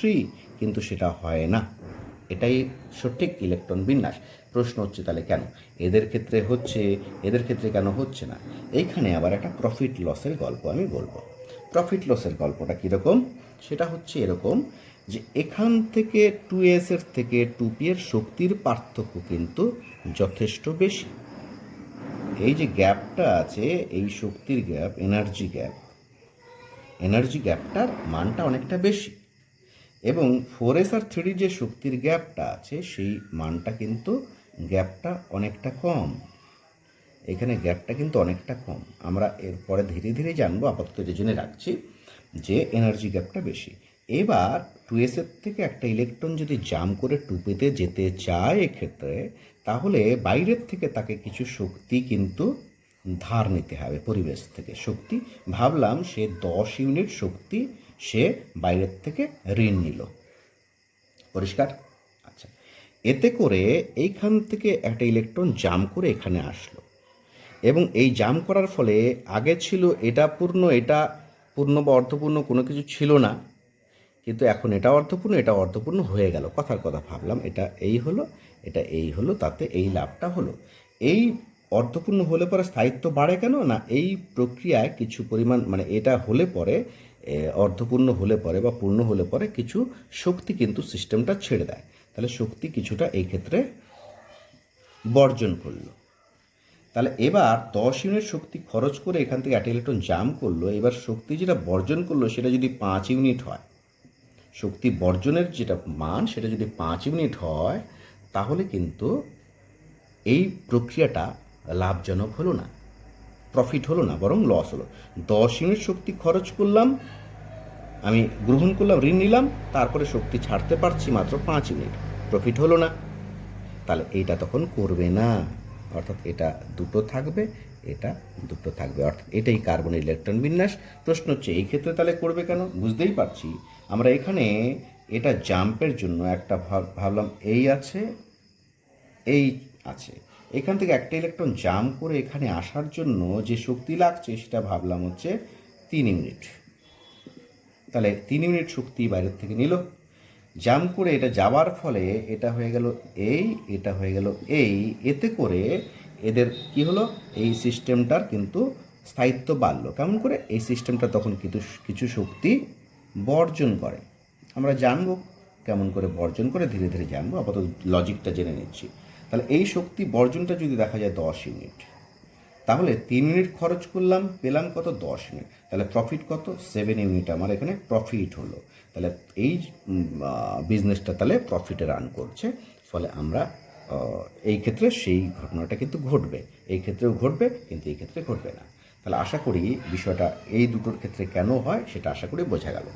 কিন্তু সেটা হয় না। এটাই সঠিক ইলেকট্রন বিন্যাস। প্রশ্ন হচ্ছে তাহলে কেন এদের ক্ষেত্রে হচ্ছে, এদের ক্ষেত্রে কেন হচ্ছে না? এইখানে আবার একটা প্রফিট লসের গল্প আমি বলবো। প্রফিট লসের গল্পটা কীরকম? সেটা হচ্ছে এরকম যে এখান থেকে 2s এর থেকে 2p এর শক্তির পার্থক্য কিন্তু যথেষ্ট বেশি। এই যে গ্যাপটা আছে, এই শক্তির গ্যাপ, এনার্জি গ্যাপটার মানটা অনেকটা বেশি, এবং 4s আর 3d যে শক্তির গ্যাপটা আছে সেই মানটা কিন্তু গ্যাপটা অনেকটা কম। এখানে গ্যাপটা কিন্তু অনেকটা কম, আমরা এরপরে ধীরে ধীরে জানবো, আপাতত এটা জেনে রাখছি যে এনার্জি গ্যাপটা বেশি। এবার 2s এর থেকে একটা ইলেকট্রন যদি জাম্প করে 2p-তে যেতে চায় এক্ষেত্রে, তাহলে বাইরের থেকে তাকে কিছু শক্তি কিন্তু ধার নিতে হবে, পরিবেশ থেকে শক্তি। ভাবলাম সে 10 ইউনিট শক্তি সে বাইরের থেকে ঋণ নিল, পরিষ্কার? আচ্ছা, এতে করে এইখান থেকে একটা ইলেকট্রন জাম্প করে এখানে আসলো, এবং এই জাম্প করার ফলে আগে ছিল এটা পূর্ণ বা অর্ধপূর্ণ কোনো কিছু ছিল না, কিন্তু এখন এটা অর্ধপূর্ণ হয়ে গেল। কথার কথা ভাবলাম এটা এই হলো, এটা এই হলো, তাতে এই লাভটা হলো। এই অর্ধপূর্ণ হলে পরে স্থায়িত্ব বাড়ে কেন না? এই প্রক্রিয়ায় কিছু পরিমাণ, মানে এটা হলে পরে, অর্ধপূর্ণ হলে পরে বা পূর্ণ হলে পরে কিছু শক্তি কিন্তু সিস্টেমটা ছেড়ে দেয়। তাহলে শক্তি কিছুটা এই ক্ষেত্রে বর্জন করলো। তাহলে এবার 10 ইউনিট শক্তি খরচ করে এখান থেকে একটা ইলেকট্রন জাম্প করলো, এবার শক্তি যেটা বর্জন করলো সেটা যদি 5 ইউনিট হয়, শক্তি বর্জনের যেটা মান সেটা যদি 5 ইউনিট হয়, তাহলে কিন্তু এই প্রক্রিয়াটা লাভজনক হলো না, প্রফিট হলো না, বরং লস হলো। 10 ইউনিট শক্তি খরচ করলাম, আমি গ্রহণ করলাম, ঋণ নিলাম, তারপরে শক্তি ছাড়তে পারছি মাত্র 5 ইউনিট, প্রফিট হলো না। তাহলে এইটা তখন করবে না, অর্থাৎ এটা দুটো থাকবে, এটা দুটো থাকবে, অর্থাৎ এটাই কার্বনের ইলেকট্রন বিন্যাস। প্রশ্ন হচ্ছে এই ক্ষেত্রে তাহলে করবে কেন? বুঝতেই পারছি আমরা এখানে এটা জাম্পের জন্য একটা ভাবলাম এই আছে, এই আছে, এখান থেকে একটা ইলেকট্রন জাম্প করে এখানে আসার জন্য যে শক্তি লাগছে সেটা ভাবলাম হচ্ছে 3 ইউনিট। তাহলে 3 ইউনিট শক্তি বাইরের থেকে নিল, জাম্প করে এটা যাওয়ার ফলে এটা হয়ে গেল এই, এটা হয়ে গেল এই, এতে করে এদের কি হলো? এই সিস্টেমটার কিন্তু স্থায়িত্ব বাড়লো। কেমন করে? এই সিস্টেমটা তখন কিন্তু কিছু শক্তি বর্জন করে। আমরা জানবো কেমন করে বর্জন করে, ধীরে ধীরে জানবো, আপাতত লজিকটা জেনে নিচ্ছি। তাহলে এই শক্তি বর্জনটা যদি দেখা যায় 10 ইউনিট, তাহলে 3 ইউনিট খরচ করলাম, পেলাম কত? 10 ইউনিট। তাহলে প্রফিট কত? 7 ইউনিট আমার এখানে প্রফিট হলো। তাহলে এই বিজনেসটা তাহলে প্রফিটে রান করছে, ফলে আমরা এই ক্ষেত্রে সেই ঘটনাটা কিন্তু ঘটবে, এই ক্ষেত্রেও ঘটবে, কিন্তু এই ক্ষেত্রে ঘটবে না। তাহলে আশা করি বিষয়টা এই দুটোর ক্ষেত্রে কেন হয় সেটা আশা করি বোঝা গেল।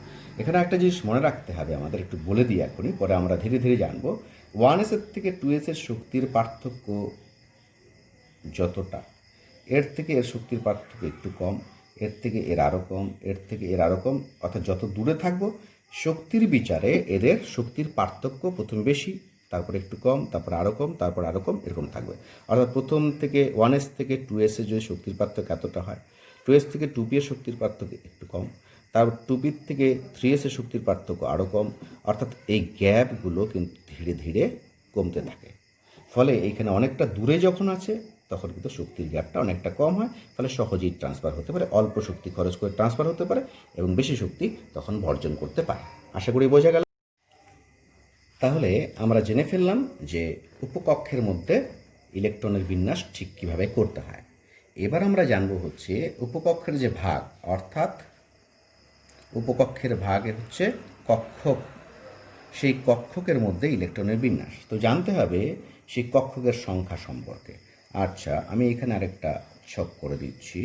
এখানে একটা জিনিস মনে রাখতে হবে আমাদের, একটু বলে দিই এখনই, পরে আমরা ধীরে ধীরে জানবো। 1s এর থেকে 2s এর শক্তির পার্থক্য যতটা, এর থেকে এর শক্তির পার্থক্য একটু কম, এর থেকে এর আরও কম, এর থেকে এর আরও কম, অর্থাৎ যত দূরে থাকবো শক্তির বিচারে এদের শক্তির পার্থক্য প্রথমে বেশি, তারপর একটু কম, তারপর আরও কম, তারপর আরও কম, এরকম থাকবে। অর্থাৎ প্রথম থেকে 1s থেকে 2s এর যদি শক্তির পার্থক্য এতটা হয়, 2s থেকে 2p এর শক্তির পার্থক্য একটু কম, তারপর 2p থেকে 3s এর শক্তির পার্থক্য আরও কম, অর্থাৎ এই গ্যাপগুলো কিন্তু ধীরে ধীরে কমতে থাকে। ফলে এইখানে অনেকটা দূরে যখন আছে তখন কিন্তু শক্তির গ্যাপটা অনেকটা কম হয়, ফলে সহজেই ট্রান্সফার হতে পারে, অল্প শক্তি খরচ করে ট্রান্সফার হতে পারে এবং বেশি শক্তি তখন বর্জন করতে পারে। আশা করি বোঝা গেল। তাহলে আমরা জেনে ফেললাম যে উপকক্ষের মধ্যে ইলেকট্রনের বিন্যাস ঠিক কীভাবে করতে হয়। এবার আমরা জানবো হচ্ছে উপকক্ষের যে ভাগ, অর্থাৎ উপকক্ষের ভাগে হচ্ছে কক্ষক, সেই কক্ষকের মধ্যে ইলেকট্রনের বিন্যাস। তো জানতে হবে সেই কক্ষকের সংখ্যা সম্পর্কে। আচ্ছা, আমি এখানে আরেকটা ছক করে দিচ্ছি।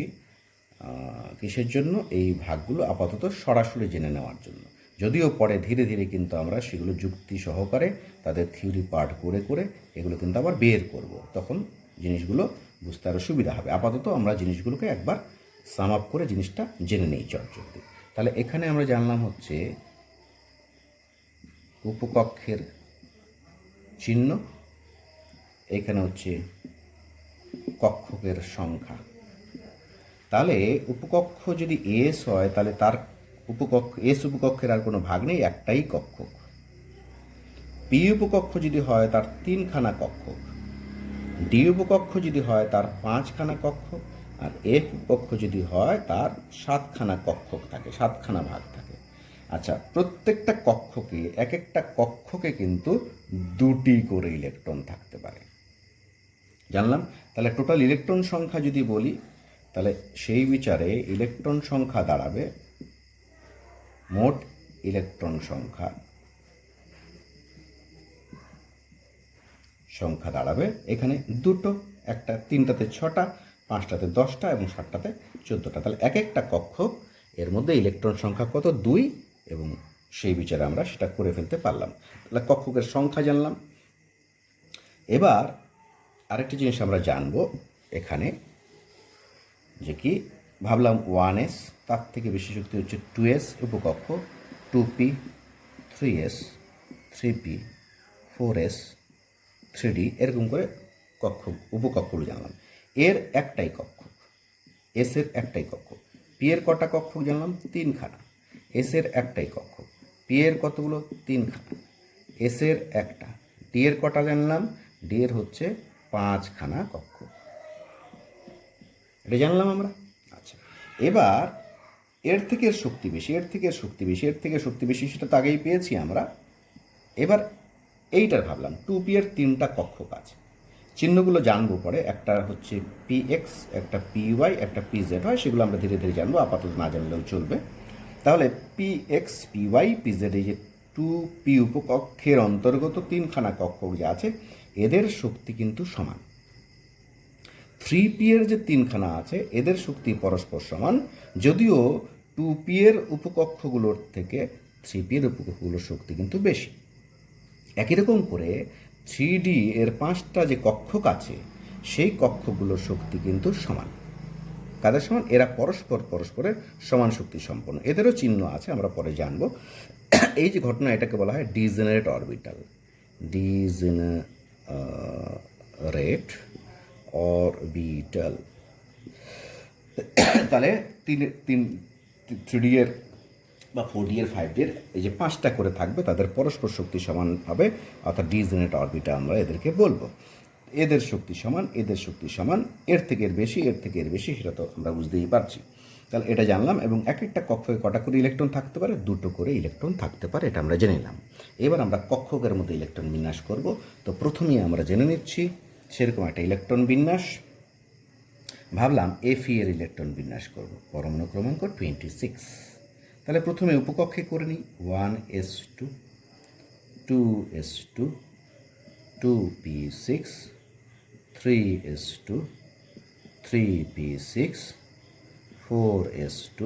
কিসের জন্য? এই ভাগগুলো আপাতত সরাসরি জেনে নেওয়ার জন্য, যদিও পরে ধীরে ধীরে কিন্তু আমরা সেগুলো যুক্তি সহকারে তাদের থিওরি পার্ট করে করে এগুলো কিন্তু আবার বের করব, তখন জিনিসগুলো বুঝতে আরও সুবিধা হবে। আপাতত আমরা জিনিসগুলোকে একবার সাম আপ করে জিনিসটা জেনে নেই চটজলদি। তাহলে এখানে আমরা জানলাম হচ্ছে উপকক্ষের চিহ্ন, এখানে হচ্ছে কক্ষকের সংখ্যা। তাহলে উপকক্ষ যদি এস হয় তাহলে তার উপকক্ষ এস উপকক্ষের আর কোনো ভাগ নেই, একটাই কক্ষক। পি উপকক্ষ যদি হয় তার 3খানা কক্ষক, ডি উপকক্ষ যদি হয় তার 5খানা কক্ষক, আর এফ উপকক্ষ যদি হয় তার 7খানা কক্ষক থাকে, 7খানা ভাগ থাকে। আচ্ছা, প্রত্যেকটা কক্ষকে এক একটা কক্ষকে কিন্তু 2টি করে ইলেকট্রন থাকতে পারে, জানলাম। তাহলে টোটাল ইলেকট্রন সংখ্যা যদি বলি তাহলে সেই বিচারে ইলেকট্রন সংখ্যা দাঁড়াবে, মোট ইলেকট্রন সংখ্যা দাঁড়াবে এখানে দুটো, একটা 3টাতে 6টা, 5টাতে 10টা এবং 7টাতে 14টা। তাহলে এক একটা কক্ষক এর মধ্যে ইলেকট্রন সংখ্যা কত? 2, এবং সেই বিচারে আমরা সেটা করে ফেলতে পারলাম। তাহলে কক্ষকের সংখ্যা জানলাম। এবার আরেকটি জিনিস আমরা জানবো এখানে, যে কি ভাবলাম 1s, তার থেকে বেশি শক্তি হচ্ছে 2s উপকক্ষ, 2p, 3s, 3p, 4s, 3d, এরকম করে উপকক্ষগুলো জানলাম। এর একটাই কক্ষক, এস এর একটাই কক্ষক। পি এর কটা কক্ষক জানলাম? 3খানা। এস এর একটাই কক্ষক। পি এর কতগুলো? 3খানা। এস এর একটা। ডি এর কটা জানলাম? ডি এর হচ্ছে 5খানা কক্ষক। এটা জানলাম আমরা। আচ্ছা, এবার এর থেকে শক্তি বেশি, এর থেকে শক্তি বেশি, এর থেকে শক্তি বেশি, সেটা তো আগেই পেয়েছি আমরা। এবার এইটার ভাবলাম 2p এর 3টা কক্ষক আছে, চিহ্নগুলো জানবো পরে। একটা হচ্ছে px, একটা py, একটা pz হয়, সেগুলো আমরা ধীরে ধীরে জানবো, আপাতত না জানলেও চলবে। তাহলে px, py, pz, এই যে 2p উপকক্ষের অন্তর্গত 3খানা কক্ষক যে আছে এদের শক্তি কিন্তু সমান। 3p এর যে 3খানা আছে এদের শক্তি পরস্পর সমান, যদিও 2p এর উপকক্ষগুলোর থেকে 3p এর উপকক্ষগুলোর শক্তি কিন্তু বেশি। একই রকম করে 3d এর 5টা যে কক্ষক আছে সেই কক্ষগুলোর শক্তি কিন্তু সমান। কাদের সমান? এরা পরস্পরের সমান শক্তি সম্পন্ন। এদেরও চিহ্ন আছে, আমরা পরে জানব। এই যে ঘটনা, এটাকে বলা হয় ডিজেনারেট অরবিটাল। Degenerate orbital. তাহলে 3D এর বা 4D এর 5D এর এই যে 5টা করে থাকবে, তাদের পরস্পর শক্তি সমান হবে, অর্থাৎ ডিজেনারেট অরবিটাল আমরা এদেরকে বলবো। এদের শক্তি সমান, এদের শক্তি সমান, এর থেকে এর বেশি, এর থেকে এর বেশি, সেটা তো আমরা বুঝতেই পারছি। তাহলে এটা জানলাম। এবং এক একটা কক্ষকে কটা করে ইলেকট্রন থাকতে পারে? 2টো করে ইলেকট্রন থাকতে পারে, এটা আমরা জেনে নিলাম। এবার আমরা কক্ষকের মধ্যে ইলেকট্রন বিন্যাস করব। তো প্রথমেই আমরা জেনে নিচ্ছি সেরকম একটা ইলেকট্রন বিন্যাস। ভাবলাম Fe এর ইলেকট্রন বিন্যাস করব, পরমাণু ক্রমাঙ্ক 26। তাহলে প্রথমে উপকক্ষে করে নিই। 1s2, 2s2, 2p6, 3s2, 3p6, 4s2,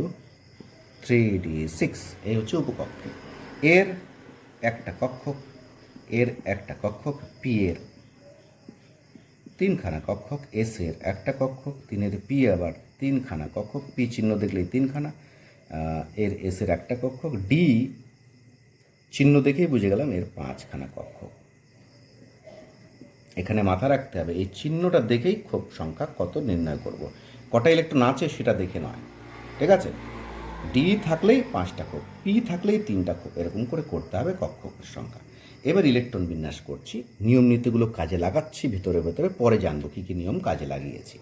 3d6। এই হচ্ছে উপকক্ষে। এর একটা কক্ষক, এর একটা কক্ষক, পি এর তিনখানা কক্ষক, এসের একটা কক্ষক, তিনের পি আবার তিনখানা কক্ষক, পি চিহ্ন দেখলেই তিনখানা, এর এসের একটা কক্ষক, ডি চিহ্ন দেখেই বুঝে গেলাম এর পাঁচখানা কক্ষক। এখানে মাথা রাখতে হবে এই চিহ্নটা দেখেই ক্ষোভ সংখ্যা কত নির্ণয় করব। কটা ইলেকট্রন আছে সেটা দেখে নয়, ঠিক আছে? ডি থাকলেই পাঁচটা ক্ষোভ, পি থাকলেই তিনটা ক্ষোভ, এরকম করে করতে হবে কক্ষকের সংখ্যা। এবার ইলেকট্রন বিন্যাস করছি, নিয়ম নীতিগুলো কাজে লাগাচ্ছি ভেতরে ভেতরে, পরে জানবো কী কী নিয়ম কাজে লাগিয়েছি।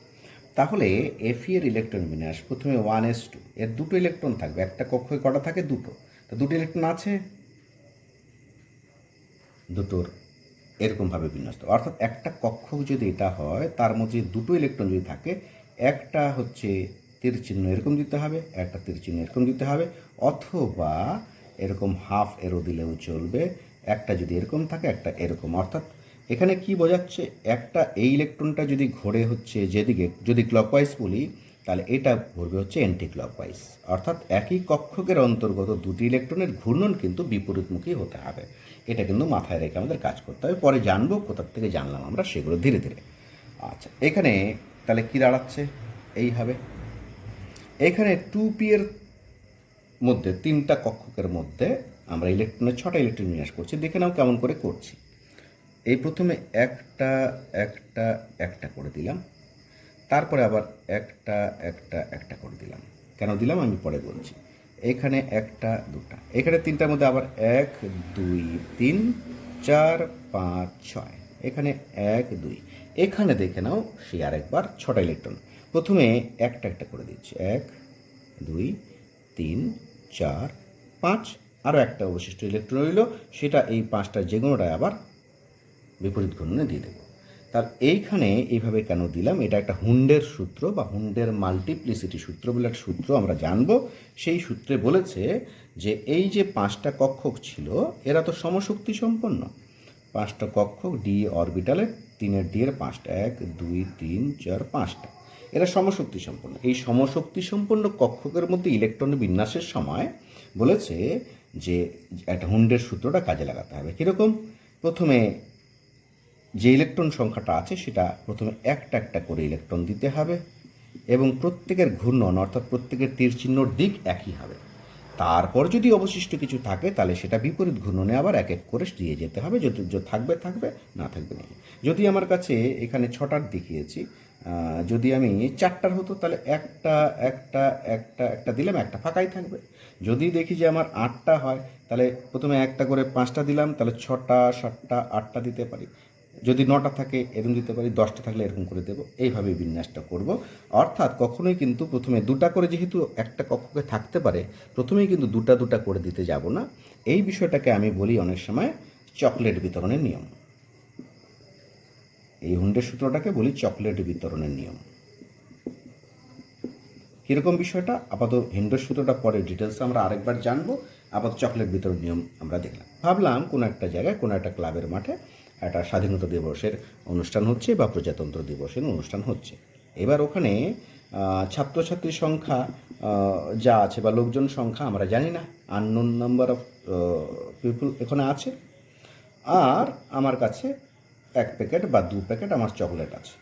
তাহলে এফি এর ইলেকট্রন বিন্যাস প্রথমে 1s2, এর দুটো ইলেকট্রন থাকবে, একটা কক্ষে কটা থাকে? দুটো। তো দুটো ইলেকট্রন আছে, দুটোর এরকমভাবে বিন্যস্ত, অর্থাৎ একটা কক্ষক যদি এটা হয় তার মধ্যে দুটো ইলেকট্রন যদি থাকে, একটা হচ্ছে তীর চিহ্ন এরকম দিতে হবে, একটা তীর চিহ্ন এরকম দিতে হবে, অথবা এরকম হাফ এরো দিলেও চলবে। একটা যদি এরকম থাকে, একটা এরকম, অর্থাৎ এখানে কি বোঝাচ্ছে, একটা এই ইলেকট্রনটা যদি ঘোরে হচ্ছে যেদিকে, যদি ক্লকওয়াইজ বলি তাহলে এটা ঘুরবে হচ্ছে অ্যান্টি ক্লকওয়াইজ, অর্থাৎ একই কক্ষকের অন্তর্গত দুটি ইলেকট্রনের ঘূর্ণন কিন্তু বিপরীতমুখী হতে হবে। এটা কিন্তু মাথায় রেখে আমাদের কাজ করতে হবে, পরে জানবো কোথার থেকে জানলাম আমরা সেগুলো ধীরে ধীরে। আচ্ছা, এখানে তাহলে কী দাঁড়াচ্ছে, এই হবে। এখানে 2p এর মধ্যে তিনটা কক্ষকের মধ্যে আমরা ইলেকট্রনের 6টা ইলেকট্রন বিন্যাস করছি, দেখে নাও কেমন করে করছি। এই প্রথমে একটা একটা একটা করে দিলাম, তারপরে আবার একটা একটা একটা করে দিলাম। কেন দিলাম আমি পরে বলছি। এখানে একটা দুটা, এখানে তিনটার মধ্যে আবার 1 2 3 4 5 6, এখানে 1 2, এখানে দেখে নাও সেই আরেকবার 6টা ইলেকট্রন। প্রথমে একটা একটা করে দিচ্ছি, 1 2 3 4 5, আরও একটা অবশিষ্ট ইলেকট্রন রইল, সেটা এই পাঁচটার যে কোনোটায় আবার বিপরীত ঘূর্ণনে দিয়ে দেবো। তার এইখানে এইভাবে কেন দিলাম, এটা একটা হুন্ডের সূত্র বা হুন্ডের মাল্টিপ্লিসিটি সূত্র বলে একটা সূত্র আমরা জানবো। সেই সূত্রে বলেছে যে এই যে পাঁচটা কক্ষক ছিল এরা তো সমশক্তি সম্পন্ন, পাঁচটা কক্ষক ডি অরবিটালের, তিনের ডি এর পাঁচটা, 1 2 3 4 5টা, এরা সমশক্তি সম্পন্ন। এই সমশক্তি সম্পন্ন কক্ষকের মধ্যে ইলেকট্রন বিন্যাসের সময় বলেছে যে একটা হুন্ডের সূত্রটা কাজে লাগাতে হবে। কীরকম, প্রথমে যে ইলেকট্রন সংখ্যাটা আছে সেটা প্রথমে একটা একটা করে ইলেকট্রন দিতে হবে, এবং প্রত্যেকের ঘূর্ণন অর্থাৎ প্রত্যেকের তীর চিহ্নর দিক একই হবে। তারপর যদি অবশিষ্ট কিছু থাকে তাহলে সেটা বিপরীত ঘূর্ণনে আবার এক এক করে দিয়ে যেতে হবে, যদি থাকবে থাকবে, না থাকবে নেই। যদি আমার কাছে এখানে 6টার দেখিয়েছি, যদি আমি 4টার হতো তাহলে একটা একটা একটা একটা দিলাম, একটা ফাঁকাই থাকবে। যদি দেখি যে আমার 8টা হয় তাহলে প্রথমে একটা করে 5টা দিলাম, তাহলে 6টা 7টা 8টা দিতে পারি। যদি 9টা থাকে এরকম দিতে পারি, 10টা থাকলে এরকম করে দেবো, এইভাবে বিন্যাসটা করব। অর্থাৎ কখনোই কিন্তু প্রথমে দুটা করে, যেহেতু একটা কক্ষকে থাকতে পারে, প্রথমেই কিন্তু দুটা দুটা করে দিতে যাব না। এই বিষয়টাকে আমি বলি অনেক সময় চকলেট বিতরণের নিয়ম। এই হুন্ডের সূত্রটাকে বলি চকলেট বিতরণের নিয়ম। কীরকম বিষয়টা, আপাতত হিন্ডের সূত্রটা পরে ডিটেলসে আমরা আরেকবার জানবো। আপাতত চকলেট বিতরণ নিয়ম আমরা দেখলাম। ভাবলাম কোনো একটা জায়গায়, কোনো একটা ক্লাবের মাঠে একটা স্বাধীনতা দিবসের অনুষ্ঠান হচ্ছে বা প্রজাতন্ত্র দিবসের অনুষ্ঠান হচ্ছে। এবার ওখানে ছাত্রছাত্রীর সংখ্যা যা আছে বা লোকজন সংখ্যা আমরা জানি না, আননোন নাম্বার অফ পিপুল এখানে আছে। আর আমার কাছে 1 প্যাকেট বা 2 প্যাকেট আমার চকলেট আছে।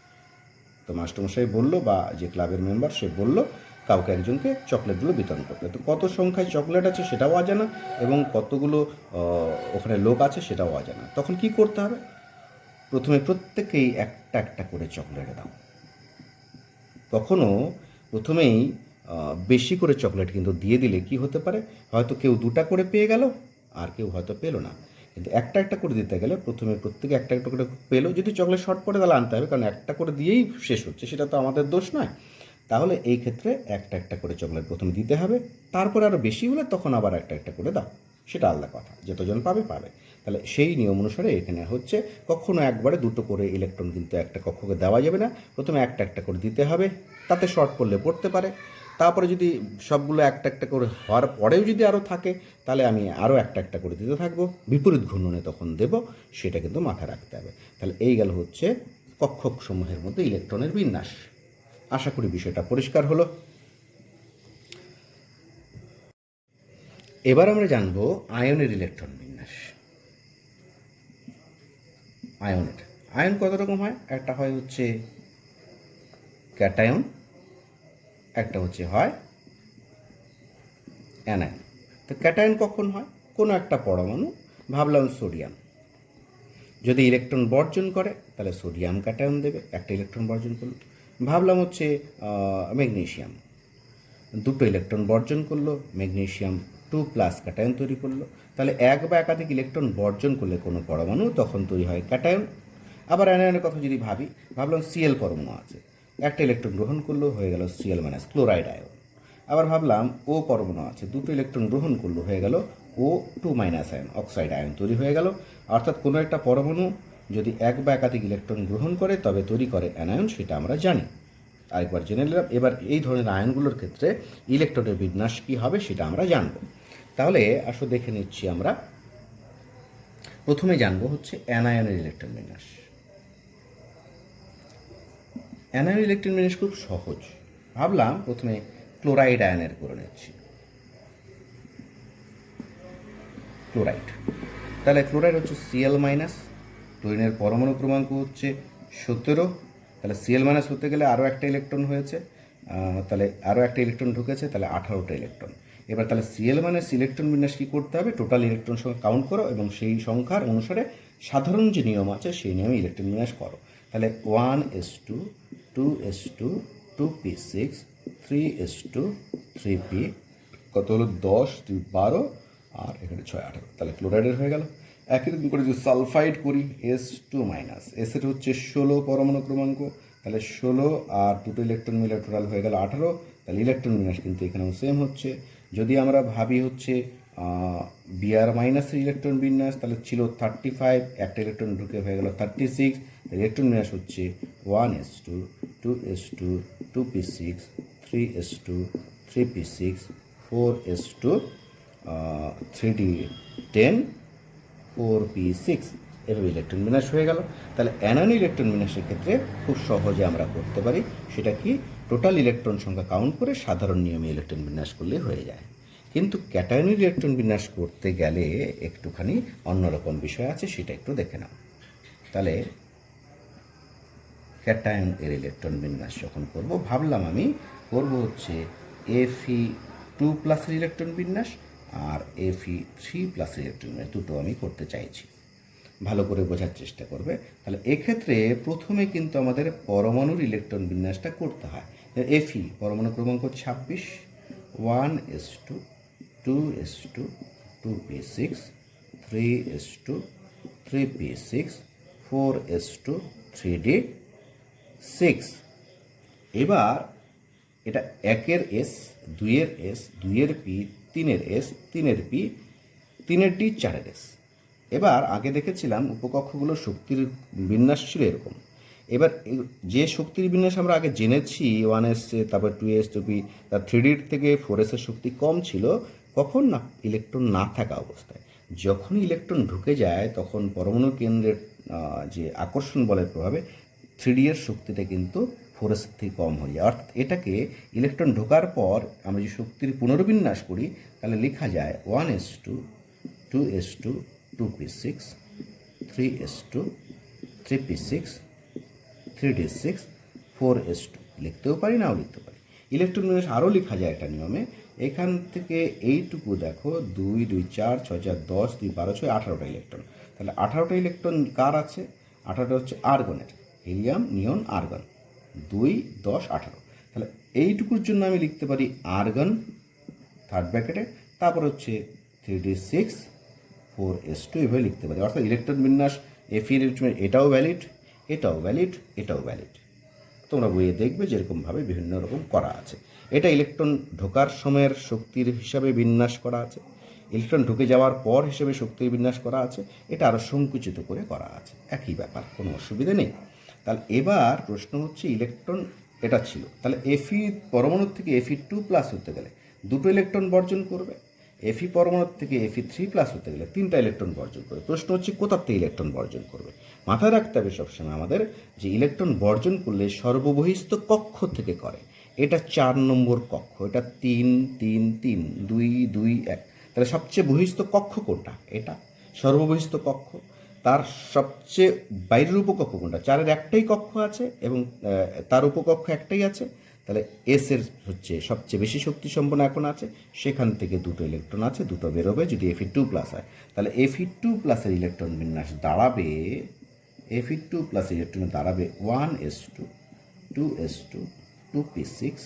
তো মাস্টারমশাই বললো বা যে ক্লাবের মেম্বার সে বলল কাউকে একজনকে চকলেটগুলো বিতরণ করতে। তো কত সংখ্যায় চকলেট আছে সেটাও অজানা, এবং কতগুলো ওখানে লোক আছে সেটাও অজানা। তখন কি করতে হবে, প্রথমে প্রত্যেকেই একটা একটা করে চকলেট দাও। কখনো প্রথমেই বেশি করে চকলেট কিন্তু দিয়ে দিলে কি হতে পারে, হয়তো কেউ 2টা করে পেয়ে গেল আর কেউ হয়তো পেলো না। কিন্তু একটা একটা করে দিতে গেলে প্রথমে প্রত্যেকে একটা একটা করে পেলো, যদি চকলেট শর্ট পড়ে তাহলে আনতে হবে, কারণ একটা করে দিয়েই শেষ হচ্ছে, সেটা তো আমাদের দোষ নয়। তাহলে এই ক্ষেত্রে একটা একটা করে চকলেট প্রথমে দিতে হবে, তারপরে আরও বেশি হলে তখন আবার একটা একটা করে দাও, সেটা আলাদা কথা, যতজন পাবে পাবে। তাহলে সেই নিয়ম অনুসারে এখানে হচ্ছে কখনো একবারে দুটো করে ইলেকট্রন কিন্তু একটা কক্ষকে দেওয়া যাবে না, প্রথমে একটা একটা করে দিতে হবে, তাতে শর্ট পড়লে পড়তে পারে। তারপরে যদি সবগুলো একটা একটা করে হওয়ার পরেও যদি আরও থাকে তাহলে আমি আরও একটা একটা করে দিতে থাকবো, বিপরীত ঘূর্ণনে তখন দেব, সেটা কিন্তু মাথায় রাখতে হবে। তাহলে এই গেল হচ্ছে কক্ষক সমূহের মধ্যে ইলেকট্রনের বিন্যাস। আশা করি বিষয়টা পরিষ্কার হলো। এবার আমরা জানবো আয়নের ইলেকট্রন বিন্যাস। আয়ন কত রকম হয়? একটা হয় হচ্ছে ক্যাটায়ন, একটা হচ্ছে হয় অ্যানায়ন। তো ক্যাটায়ন কখন হয়? কোনো একটা পরমাণু, ভাবলাম সোডিয়াম, যদি ইলেকট্রন বর্জন করে তাহলে সোডিয়াম ক্যাটায়ন দেবে, একটা ইলেকট্রন বর্জন করলো। ভাবলাম হচ্ছে ম্যাগনেসিয়াম, দুটো ইলেকট্রন বর্জন করলো, ম্যাগনেসিয়াম 2+ ক্যাটায়ন তৈরি করলো। তাহলে এক বা একাধিক ইলেকট্রন বর্জন করলে কোনো পরমাণু তখন তৈরি হয় ক্যাটায়ন। আবার অ্যানায়নের কথা যদি ভাবলাম সিএল পরমাণু আছে, একটা ইলেকট্রন গ্রহণ করলো, হয়ে গেল সিএল মাইনাস ক্লোরাইড আয়ন। আবার ভাবলাম ও পরমাণু আছে, দুটো ইলেকট্রন গ্রহণ করলো, হয়ে গেল O2 minus ion, oxide ion তৈরি হয়ে গেল। অর্থাৎ কোনো একটা পরমাণু যদি এক বা একাধিক ইলেকট্রন গ্রহণ করে তবে তৈরি করে অ্যানায়ন, সেটা আমরা জানি। আরেকবার জেনে নিলাম। এবার এই ধরনের আয়নগুলোর ক্ষেত্রে ইলেকট্রনের বিন্যাস কী হবে সেটা আমরা জানব। তাহলে আসলে দেখে নিচ্ছি আমরা। প্রথমে জানবো হচ্ছে অ্যানায়নের ইলেকট্রন বিন্যাস। অ্যানায়ন ইলেকট্রন বিন্যাস খুব সহজ। ভাবলাম প্রথমে ক্লোরাইড আয়নের করে নিচ্ছি। ক্লোরাইড, তাহলে ক্লোরাইড হচ্ছে সিএল মাইনাস, ক্লোরিনের পরমাণু ক্রমাঙ্ক হচ্ছে 17। তাহলে সিএল মাইনাস হতে গেলে আরও একটা ইলেকট্রন হয়েছে, তাহলে আরও একটা ইলেকট্রন ঢুকেছে, তাহলে 18টা ইলেকট্রন। এবার তাহলে সিএল মাইনাস ইলেকট্রন বিন্যাস কী করতে হবে? টোটাল ইলেকট্রন সংখ্যা কাউন্ট করো এবং সেই সংখ্যার অনুসারে সাধারণ যে নিয়ম আছে সেই নিয়মে ইলেকট্রন বিন্যাস করো। তাহলে 1s2, 2s2, 2p6, 3s2, 3p, কত হলো 10, 12, আর এখানে 6, 18। তাহলে ক্লোরাইডের হয়ে গেল। একই রকম করে যদি সালফাইড করি, S2 মাইনাস, এসের হচ্ছে 16 পরমাণু ক্রমাঙ্ক, তাহলে 16 আর দুটো ইলেকট্রন মিলে টোটাল হয়ে গেল 18। তাহলে ইলেকট্রন বিন্যাস কিন্তু এখানেও সেম হচ্ছে। যদি আমরা ভাবি হচ্ছে Br মাইনাসের ইলেকট্রন বিন্যাস, তাহলে ছিল 35, একটা ইলেকট্রন ঢুকে হয়ে গেল 36। ইলেকট্রন বিন্যাস হচ্ছে 1s2, 2s2, 2p6, 3s2, 3p6, 4s2, 3d10, 4p6, এভাবে ইলেকট্রন বিন্যাস হয়ে গেল। তাহলে অ্যানায়ন ইলেকট্রন বিন্যাসের ক্ষেত্রে খুব সহজে আমরা করতে পারি। সেটা কি? টোটাল ইলেকট্রন সংখ্যা কাউন্ট করে সাধারণ নিয়মে ইলেকট্রন বিন্যাস করলে হয়ে যায়। কিন্তু ক্যাটায়নের ইলেকট্রন বিন্যাস করতে গেলে একটুখানি অন্যরকম বিষয় আছে, সেটা একটু দেখে নাও। তাহলে ক্যাটায়ন এর ইলেকট্রন বিন্যাস যখন করব, ভাবলাম আমি করব হচ্ছে Fe2+ ইলেকট্রন বিন্যাস আর Fe3+ ইলেকট্রন বিন্যাস, দুটো আমি করতে চাইছি। ভালো করে বোঝার চেষ্টা করবে। তাহলে এক্ষেত্রে প্রথমে কিন্তু আমাদের পরমাণুর ইলেকট্রন বিন্যাসটা করতে হয়। Fe পরমাণু ক্রমাঙ্ক 26, 1s2, 2s2, 2p6, 3s2, 3p6, 4s2, 3d6। এবার এটা 1-এর S, 2-এর S, 2-এর P, 3-এর S, 3-এর P, 3-এর D, 4-এর S। এবার আগে দেখেছিলাম উপকক্ষগুলোর শক্তির বিন্যাস ছিল এরকম। এবার যে শক্তির বিন্যাস আমরা আগে জেনেছি, 1s, তারপর 2s, 2p, তার 3d থেকে 4s এর শক্তি কম ছিল। কখন? না, ইলেকট্রন না থাকা অবস্থায়। যখন ইলেকট্রন ঢুকে যায় তখন পরমাণু কেন্দ্রের যে আকর্ষণ বলের প্রভাবে 3d এর শক্তিটা কিন্তু 4s থেকে কম হয়ে যায়। অর্থাৎ এটাকে ইলেকট্রন ঢোকার পর আমরা যে শক্তির পুনর্বিন্যাস করি, তাহলে লেখা যায় 1s2, 2s2, 2p6, 3s2, 3p6, 3d6, 4s2। লিখতেও পারি, নাও লিখতে পারি। ইলেকট্রন বিন্যাস আরও লেখা যায় একটা নিয়মে। এখান থেকে এইটুকু দেখো, 2, 2, 4, 6, 4, 10, 2, 12, 6, 18টা ইলেকট্রন। তাহলে 18টা ইলেকট্রন কার আছে? 18টা হচ্ছে আর্গনের, হিলিয়াম, নিয়ন, আর্গন। 2, 10, 18। তাহলে এইটুকুর জন্য আমি লিখতে পারি আর্গন, থার্ড ব্র্যাকেটে, তারপর হচ্ছে 3d6, 4s2, এভাবে লিখতে পারি। অর্থাৎ ইলেকট্রন বিন্যাস Fe ইলেকট্রন এটাও ভ্যালিড, এটাও ভ্যালিড, এটাও ভ্যালিড। তোমরা বইয়ে দেখবে যেরকমভাবে বিভিন্ন রকম করা আছে। এটা ইলেকট্রন ঢোকার সময়ের শক্তির হিসাবে বিন্যাস করা আছে, ইলেকট্রন ঢুকে যাওয়ার পর হিসেবে শক্তির বিন্যাস করা আছে, এটা আরও সংকুচিত করে করা আছে। একই ব্যাপার, কোনো অসুবিধা নেই। তাহলে এবার প্রশ্ন হচ্ছে ইলেকট্রন এটা ছিল, তাহলে Fe পরমাণুর থেকে Fe2+ হতে গেলে দুটো ইলেকট্রন বর্জন করবে, Fe পরমাণুর থেকে Fe3+ হতে গেলে 3টা ইলেকট্রন বর্জন করবে। প্রশ্ন হচ্ছে কোথার থেকে ইলেকট্রন বর্জন করবে। মাথায় রাখতে হবে সবসময় আমাদের যে ইলেকট্রন বর্জন করলে সর্ববহিস্থ কক্ষ থেকে করে। এটা 4 নম্বর কক্ষ, এটা 3, 3, 3, 2, 2, 1। তাহলে সবচেয়ে বহিস্থ কক্ষ কোনটা? এটা সর্ববহিস্থ কক্ষ। তার সবচেয়ে বাইরের উপকক্ষ কোনটা? 4-এর একটাই কক্ষ আছে এবং তার উপকক্ষ একটাই আছে, তাহলে এসের হচ্ছে সবচেয়ে বেশি শক্তি সম্পন্ন এখন আছে, সেখান থেকে দুটো ইলেকট্রন আছে, দুটো বেরোবে যদি Fe2+ হয়। তাহলে Fe2+-এর ইলেকট্রন বিন্যাস দাঁড়াবে, Fe2+ ইলেকট্রন দাঁড়াবে 1s2, 2s2, 2p6,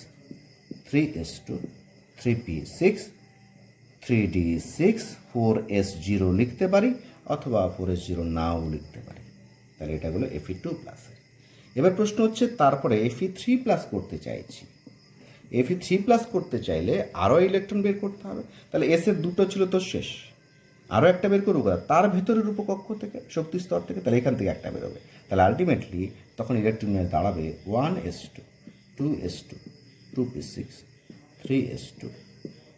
3s2, 3p6, 3d6, 4s0 লিখতে পারি, অথবা 4s0 নাও লিখতে পারি। তাহলে এটা হলো Fe2+। এবার প্রশ্ন হচ্ছে তারপরে Fe3+ করতে চাইছি। Fe3+ করতে চাইলে আরও ইলেকট্রন বের করতে হবে। তাহলে এসের দুটো ছিল তো শেষ, আরও একটা বের করুক তার ভেতরের উপকক্ষ থেকে, শক্তি স্তর থেকে, তাহলে এখান থেকে একটা বেরোবে। তাহলে আলটিমেটলি তখন ইলেকট্রন দাঁড়াবে 1s2, 2s2, 2p6, 3s2,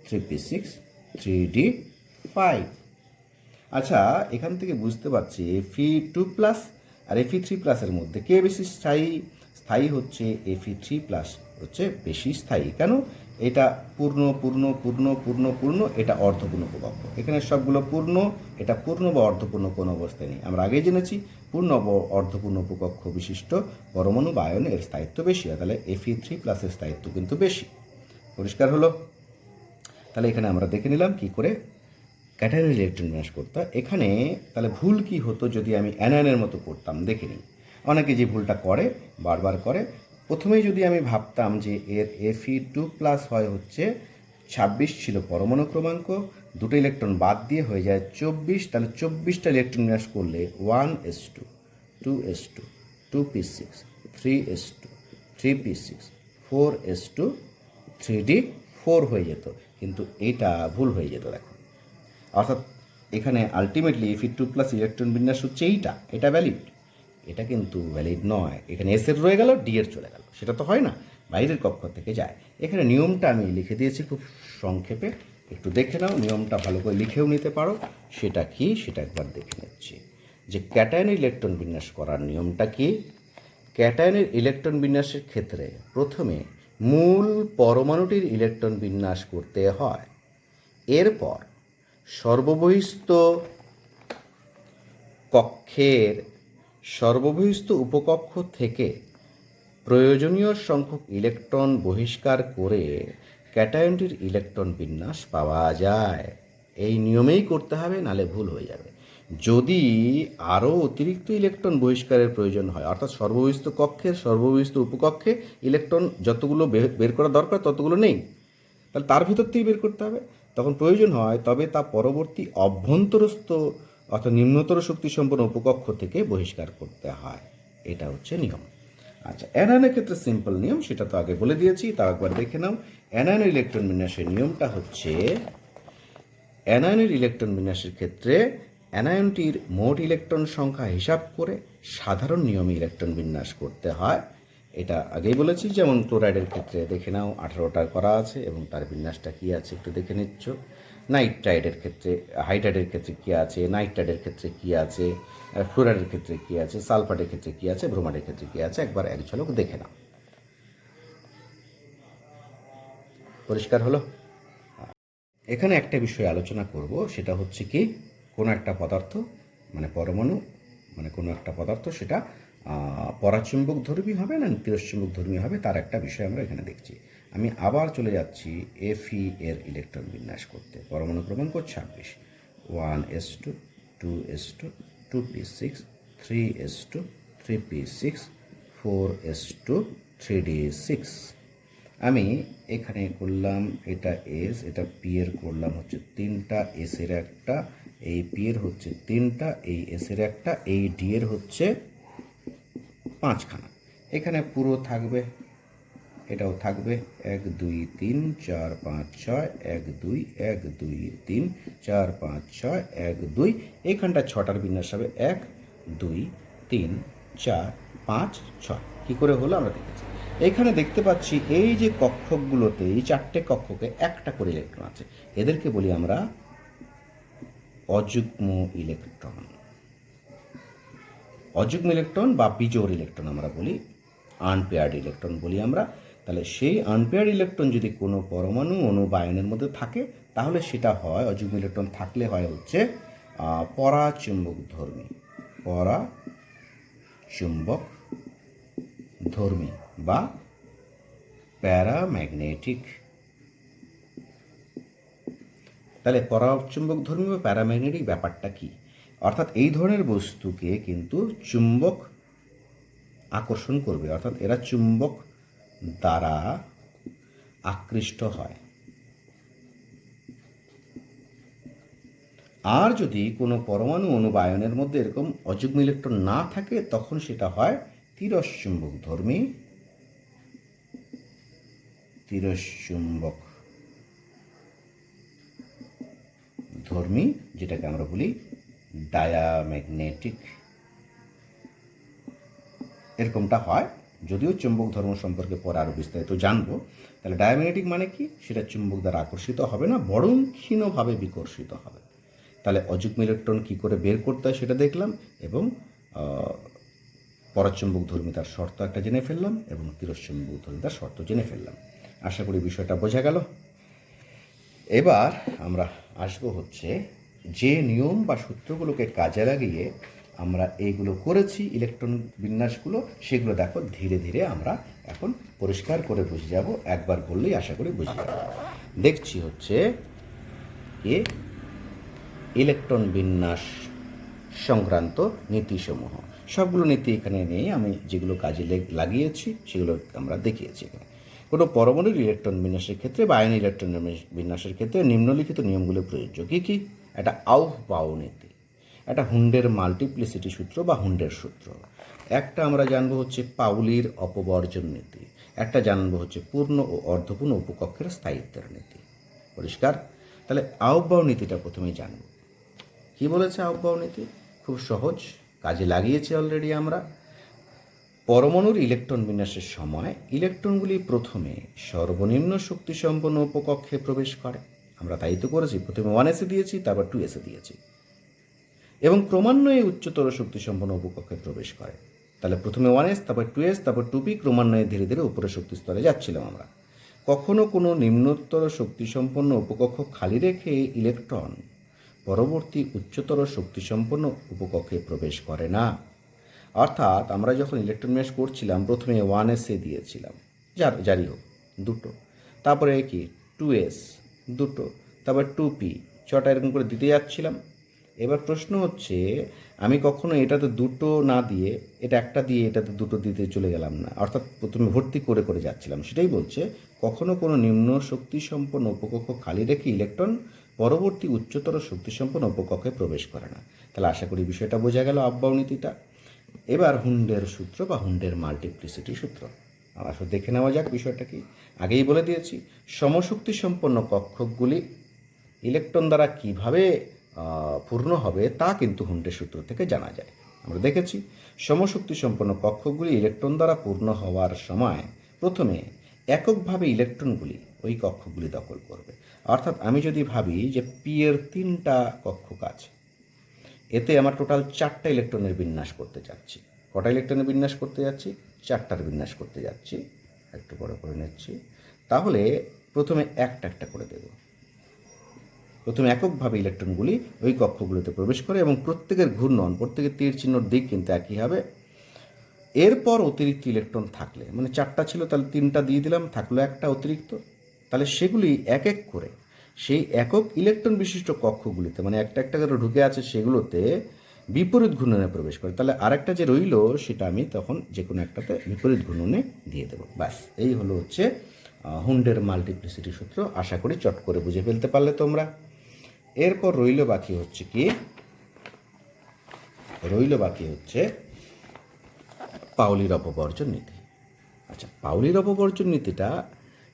3p6, 3d5। আচ্ছা, এখান থেকে বুঝতে পারছি Fe2+ আর Fe3+-এর মধ্যে কে বেশি স্থায়ী? স্থায়ী হচ্ছে Fe3+ হচ্ছে বেশি স্থায়ী। কেন? এটা পূর্ণ পূর্ণ পূর্ণ পূর্ণ পূর্ণ, এটা অর্ধপূর্ণ উপকক্ষ। এখানে সবগুলো পূর্ণ, এটা পূর্ণ বা অর্ধপূর্ণ কোনো অবস্থায় নেই। আমরা আগেই জেনেছি পূর্ণ বা অর্ধপূর্ণ উপকক্ষ বিশিষ্ট পরমাণু বা আয়নে এর স্থায়িত্ব বেশি হয়, তাহলে Fe3+-এর স্থায়িত্ব কিন্তু বেশি। পরিষ্কার হলো? তাহলে এখানে আমরা দেখে নিলাম কি করে ক্যাটায়নের ইলেকট্রন বিন্যাস করতে। এখানে তাহলে ভুল কি হতো যদি আমি অ্যানায়নের মতো করতাম, দেখে নিই। অনেকে যে ভুলটা করে, বারবার করে, প্রথমেই যদি আমি ভাবতাম যে এর Fe2+ হয় হচ্ছে 26 ছিল পরমাণু ক্রমাঙ্ক, দুটো ইলেকট্রন বাদ দিয়ে হয়ে যায় 24, তাহলে 24টা ইলেকট্রন বিন্যাস করলে 1s2, 2s2, 2p6, 3s2, 3p6, 4s2, 3d4 হয়ে যেত, কিন্তু এটা ভুল হয়ে যেত। দেখো, অর্থাৎ এখানে আলটিমেটলি Fe2+ ইলেকট্রন বিন্যাস হচ্ছে এটা ভ্যালিড, এটা কিন্তু ভ্যালিড নয়। এখানে এসের রয়ে গেল, ডি এর চলে গেল, সেটা তো হয় না, বাইরের কক্ষ থেকে যায়। এখানে নিয়মটা আমি লিখে দিয়েছি খুব সংক্ষেপে, একটু দেখে নাও, নিয়মটা ভালো করে লিখেও নিতে পারো। সেটা কি সেটা একবার দেখে নিচ্ছি, যে ক্যাটায়নের ইলেকট্রন বিন্যাস করার নিয়মটা কি। ক্যাটায়নের ইলেকট্রন বিন্যাসের ক্ষেত্রে প্রথমে মূল পরমাণুটির ইলেকট্রন বিন্যাস করতে হয়, এরপর সর্ববহিস্থ কক্ষের সর্ববহিস্থ উপকক্ষ থেকে প্রয়োজনীয় সংখ্যক ইলেকট্রন বহিষ্কার করে ক্যাটায়নটির ইলেকট্রন বিন্যাস পাওয়া যায়। এই নিয়মেই করতে হবে, নালে ভুল হয়ে যাবে। যদি আরও অতিরিক্ত ইলেকট্রন বহিষ্কারের প্রয়োজন হয়, অর্থাৎ সর্ববহিস্থ কক্ষের সর্ববহিস্থ উপকক্ষে ইলেকট্রন যতগুলো বের করা দরকার ততগুলো নেই, তাহলে তার ভিতর থেকেই বের করতে হবে। তখন প্রয়োজন হয় তবে তা পরবর্তী অভ্যন্তরস্থ অর্থাৎ নিম্নতর শক্তি সম্পন্ন উপকক্ষ থেকে বহিষ্কার করতে হয়। এটা হচ্ছে নিয়ম। আচ্ছা, অ্যানায়নের ক্ষেত্রে সিম্পল নিয়ম, সেটা তো আগে বলে দিয়েছি, তাও একবার দেখে নাও। অ্যানায়নের ইলেকট্রন বিন্যাসের নিয়মটা হচ্ছে, অ্যানায়নের ইলেকট্রন বিন্যাসের ক্ষেত্রে অ্যানায়নটির মোট ইলেকট্রন সংখ্যা হিসাব করে সাধারণ নিয়মে ইলেকট্রন বিন্যাস করতে হয়। এটা আগেই বলেছি, যেমন ক্লোরাইডের ক্ষেত্রে দেখে নাও 18টা করা আছে এবং তার বিন্যাসটা কী আছে একটু দেখে নিচ্ছ। নাইট্রাইডের ক্ষেত্রে, হাইড্রাইডের ক্ষেত্রে কী আছে, নাইট্রাইডের ক্ষেত্রে কী আছে, ফ্লোরাইডের ক্ষেত্রে কী আছে, সালফারের ক্ষেত্রে কী আছে, ব্রোমাইডের ক্ষেত্রে কী আছে, একবার এক ঝলক দেখে নাও। পরিষ্কার হলো? এখানে একটা বিষয় আলোচনা করব, সেটা হচ্ছে কি, কোনো একটা পদার্থ মানে পরমাণু মানে কোনো একটা পদার্থ সেটা পরাচুম্বক ধর্মী হবে না তিরস্চুম্বক ধর্মী হবে, তার একটা বিষয় আমরা এখানে দেখছি। আমি আবার চলে যাচ্ছি Fe এর ইলেকট্রন বিন্যাস করতে। পরমাণু ক্রমাঙ্ক 26, 1s2, 2s2, 2p6, 3s2, 3p6, 4s2, 3d6। আমি এখানে করলাম এটা এস, এটা পি এর করলাম হচ্ছে 3টা, এসের একটা, এই পি এর হচ্ছে 3টা, এই এসের একটা, এই ডি এর হচ্ছে 5খানা। এখানে পুরো থাকবে, এটাও থাকবে 1 2 3 4 5 6, 1 2 1 2 3 4 5 6, 1 2, এইখানটা 6টার বিন্যাস হবে 1 2 3 4 5 6। কী করে হলো আমরা দেখেছি। এখানে দেখতে পাচ্ছি এই যে কক্ষগুলোতে, এই 4টে কক্ষকে একটা করে ইলেকট্রন আছে, এদেরকে বলি আমরা অযুগ্ম ইলেকট্রন। অযুগ্ম ইলেকট্রন বা বিজোড় ইলেকট্রন আমরা বলি, আনপেয়ার্ড ইলেকট্রন বলি আমরা। তাহলে সেই আনপেয়ার্ড ইলেকট্রন যদি কোনো পরমাণু অণু বা আয়নের মধ্যে থাকে, তাহলে সেটা হয়, অযুগ্ম ইলেকট্রন থাকলে হয় হচ্ছে পরাচুম্বক ধর্মী। পরাচুম্বক ধর্মী বা প্যারাম্যাগনেটিক। তাহলে পরাচুম্বক ধর্মী বা প্যারাম্যাগনেটিক ব্যাপারটা কি? অর্থাৎ এই ধরনের বস্তুকে কিন্তু চুম্বক আকর্ষণ করবে, অর্থাৎ এরা চুম্বক দ্বারা আকৃষ্ট হয়। আর যদি কোনো পরমাণু অণু বা আয়নের মধ্যে এরকম অযুগ্ম ইলেকট্রন না থাকে তখন সেটা হয় তিরস্চুম্বক ধর্মী, যেটাকে আমরা বলি ডায়াম্যাগনেটিক। এরকমটা হয়, যদিও চুম্বক ধর্ম সম্পর্কে পরে আরও বিস্তারিত জানবো। তাহলে ডায়াম্যাগনেটিক মানে কি? সেটা চুম্বক দ্বারা আকর্ষিত হবে না, বরং ক্ষীণভাবে বিকর্ষিত হবে। তাহলে অযুগ্ম ইলেকট্রন কী করে বের করতে হয় সেটা দেখলাম, এবং পরাচুম্বক ধর্মিতার শর্ত একটা জেনে ফেললাম, এবং তিরস্চুম্বক ধর্মিতার শর্ত জেনে ফেললাম। আশা করি বিষয়টা বোঝা গেল। এবার আমরা আসবো হচ্ছে যে নিয়ম বা সূত্রগুলোকে কাজে লাগিয়ে আমরা এইগুলো করেছি, ইলেকট্রন বিন্যাসগুলো, সেগুলো দেখো ধীরে ধীরে আমরা এখন পরিষ্কার করে বুঝে যাব। একবার বললেই আশা করি বুঝে যাব। দেখছি হচ্ছে ইলেকট্রন বিন্যাস সংক্রান্ত নীতিসমূহ। সবগুলো নীতি এখানে নেই, আমি যেগুলো কাজে লাগিয়েছি সেগুলো আমরা দেখিয়েছি এখানে। কোনো পরমাণুর ইলেকট্রন বিন্যাসের ক্ষেত্রে বা আয়ন ইলেকট্রন বিন্যাসের ক্ষেত্রে নিম্নলিখিত নিয়মগুলো প্রযোজ্য। কী কী? একটা আউফবাউ নীতি, একটা হুন্ডের মাল্টিপ্লিসিটি সূত্র বা হুন্ডের সূত্র, একটা আমরা জানবো হচ্ছে পাউলির অপবর্জন নীতি, একটা জানবো হচ্ছে পূর্ণ ও অর্ধপূর্ণ উপকক্ষের স্থায়িত্বের নীতি। পরিষ্কার? তাহলে আউফবাউ নীতিটা প্রথমেই জানবো। কি বলেছে আউফবাউ নীতি? খুব সহজ, কাজে লাগিয়েছি অলরেডি আমরা। পরমাণুর ইলেকট্রন বিন্যাসের সময় ইলেকট্রনগুলি প্রথমে সর্বনিম্ন শক্তিসম্পন্ন উপকক্ষে প্রবেশ করে। আমরা তাই তো করেছি, প্রথমে 1s দিয়েছি, তারপর 2s দিয়েছি, এবং ক্রমান্বয়ে উচ্চতর শক্তিসম্পন্ন উপকক্ষে প্রবেশ করে। তাহলে প্রথমে 1s, তারপর 2s, তারপর 2p, ক্রমান্বয়ে ধীরে ধীরে উপরের শক্তি স্তরে যাচ্ছিলাম আমরা। কখনো কোনো নিম্নোত্তর শক্তিসম্পন্ন উপকক্ষ খালি রেখে ইলেকট্রন পরবর্তী উচ্চতর শক্তিসম্পন্ন উপকক্ষে প্রবেশ করে না। অর্থাৎ আমরা যখন ইলেকট্রন বিন্যাস করছিলাম প্রথমে 1s দিয়েছিলাম, যারই হোক দুটো, তারপরে কি 2s দুটো, তারপর 2p, 6টা এরকম করে দিতে যাচ্ছিলাম। এবার প্রশ্ন হচ্ছে, আমি কখনো এটাতে দুটো না দিয়ে এটা একটা দিয়ে এটাতে দুটো দিতে চলে গেলাম না, অর্থাৎ প্রথমে ভর্তি করে করে যাচ্ছিলাম। সেটাই বলছে, কখনো কোনো নিম্ন শক্তিসম্পন্ন উপকক্ষ খালি রেখে ইলেকট্রন পরবর্তী উচ্চতর শক্তিসম্পন্ন উপকক্ষে প্রবেশ করে না। তাহলে আশা করি বিষয়টা বোঝা গেল আউফবাউ নীতিটা। এবার হুন্ডের সূত্র বা হুন্ডের মাল্টিপ্লিসিটি সূত্র আসলে দেখে নেওয়া যাক বিষয়টা কি। আগেই বলে দিয়েছি, সমশক্তি সম্পন্ন কক্ষকগুলি ইলেকট্রন দ্বারা কিভাবে পূর্ণ হবে তা কিন্তু হুন্ডের সূত্র থেকে জানা যায়। আমরা দেখেছি সমশক্তি সম্পন্ন কক্ষকগুলি ইলেকট্রন দ্বারা পূর্ণ হওয়ার সময় প্রথমে এককভাবে ইলেকট্রনগুলি ওই কক্ষগুলি দখল করবে। অর্থাৎ আমি যদি ভাবি যে পি এর 3টা কক্ষক আছে, এতে আমার টোটাল 4টা ইলেকট্রনের বিন্যাস করতে যাচ্ছি। কটা ইলেকট্রনের বিন্যাস করতে যাচ্ছি? 4টার বিন্যাস করতে যাচ্ছি। একটু বড় করে নিচ্ছি। তাহলে প্রথমে একটা একটা করে দেব। প্রথমে এককভাবে ইলেকট্রনগুলি ওই কক্ষগুলোতে প্রবেশ করে এবং প্রত্যেকের ঘূর্ণন, প্রত্যেকের তীর চিহ্নর দিক কিন্তু একই হবে। এরপর অতিরিক্ত ইলেকট্রন থাকলে, মানে 4টা ছিল তাহলে 3টা দিয়ে দিলাম, থাকলো একটা অতিরিক্ত, তাহলে সেগুলি এক এক করে সেই একক ইলেকট্রন বিশিষ্ট কক্ষগুলিতে, মানে একটা একটা করে ঢুকে আছে সেগুলোতে বিপরীত ঘূর্ণনে প্রবেশ করে। তাহলে আরেকটা যে রইল সেটা আমি তখন যে কোনো একটাতে বিপরীত ঘূর্ণনে দিয়ে দেবো। ব্যাস, এই হলো হচ্ছে হুন্ডের মাল্টিপ্লিসিটি সূত্র। আশা করি চট করে বুঝে ফেলতে পারলে তোমরা। এরপর রইল বাকি হচ্ছে কি? রইল বাকি হচ্ছে পাউলির অপবর্জন নীতি। আচ্ছা, পাউলির অপবর্জন নীতিটা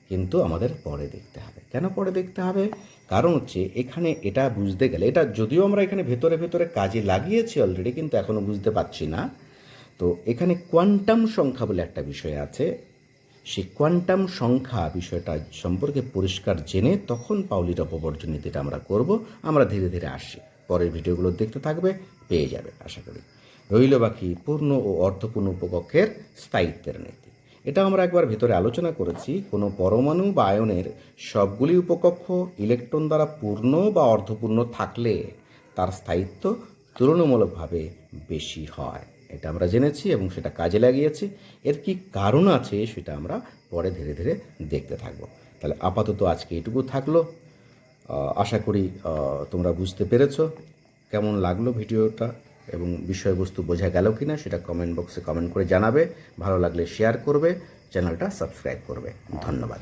কিন্তু আমাদের পরে দেখতে হবে। কেন পরে দেখতে হবে? কারণ হচ্ছে এখানে এটা বুঝতে গেলে, এটা যদিও আমরা এখানে ভেতরে ভেতরে কাজে লাগিয়েছি অলরেডি, কিন্তু এখনও বুঝতে পারছি না। তো এখানে কোয়ান্টাম সংখ্যা বলে একটা বিষয় আছে, সেই কোয়ান্টাম সংখ্যা বিষয়টা সম্পর্কে পরিষ্কার জেনে তখন পাউলির অপবর্জন নীতিটা আমরা করব। আমরা ধীরে ধীরে আসছি, পরের ভিডিওগুলো দেখতে থাকবে, পেয়ে যাবে আশা করি। রইল বাকি পূর্ণ ও অর্ধপূর্ণ উপকক্ষের স্থায়িত্বের নীতি। এটা আমরা একবার ভিতরে আলোচনা করেছি। কোনো পরমাণু বা আয়নের সবগুলি উপকক্ষ ইলেকট্রন দ্বারা পূর্ণ বা অর্ধপূর্ণ থাকলে তার স্থায়িত্ব তুলনামূলকভাবে বেশি হয়। এটা আমরা জেনেছি এবং সেটা কাজে লাগিয়েছি। এর কি কারণ আছে সেটা আমরা পরে ধীরে ধীরে দেখতে থাকব। তাহলে আপাতত আজকে এটুকু থাকলো। আশা করি তোমরা বুঝতে পেরেছো। কেমন লাগলো ভিডিওটা এবং বিষয়বস্তু বোঝা গেল কি না সেটা কমেন্ট বক্সে কমেন্ট করে জানাবে। ভালো লাগলে শেয়ার করবে, চ্যানেলটা সাবস্ক্রাইব করবে। ধন্যবাদ।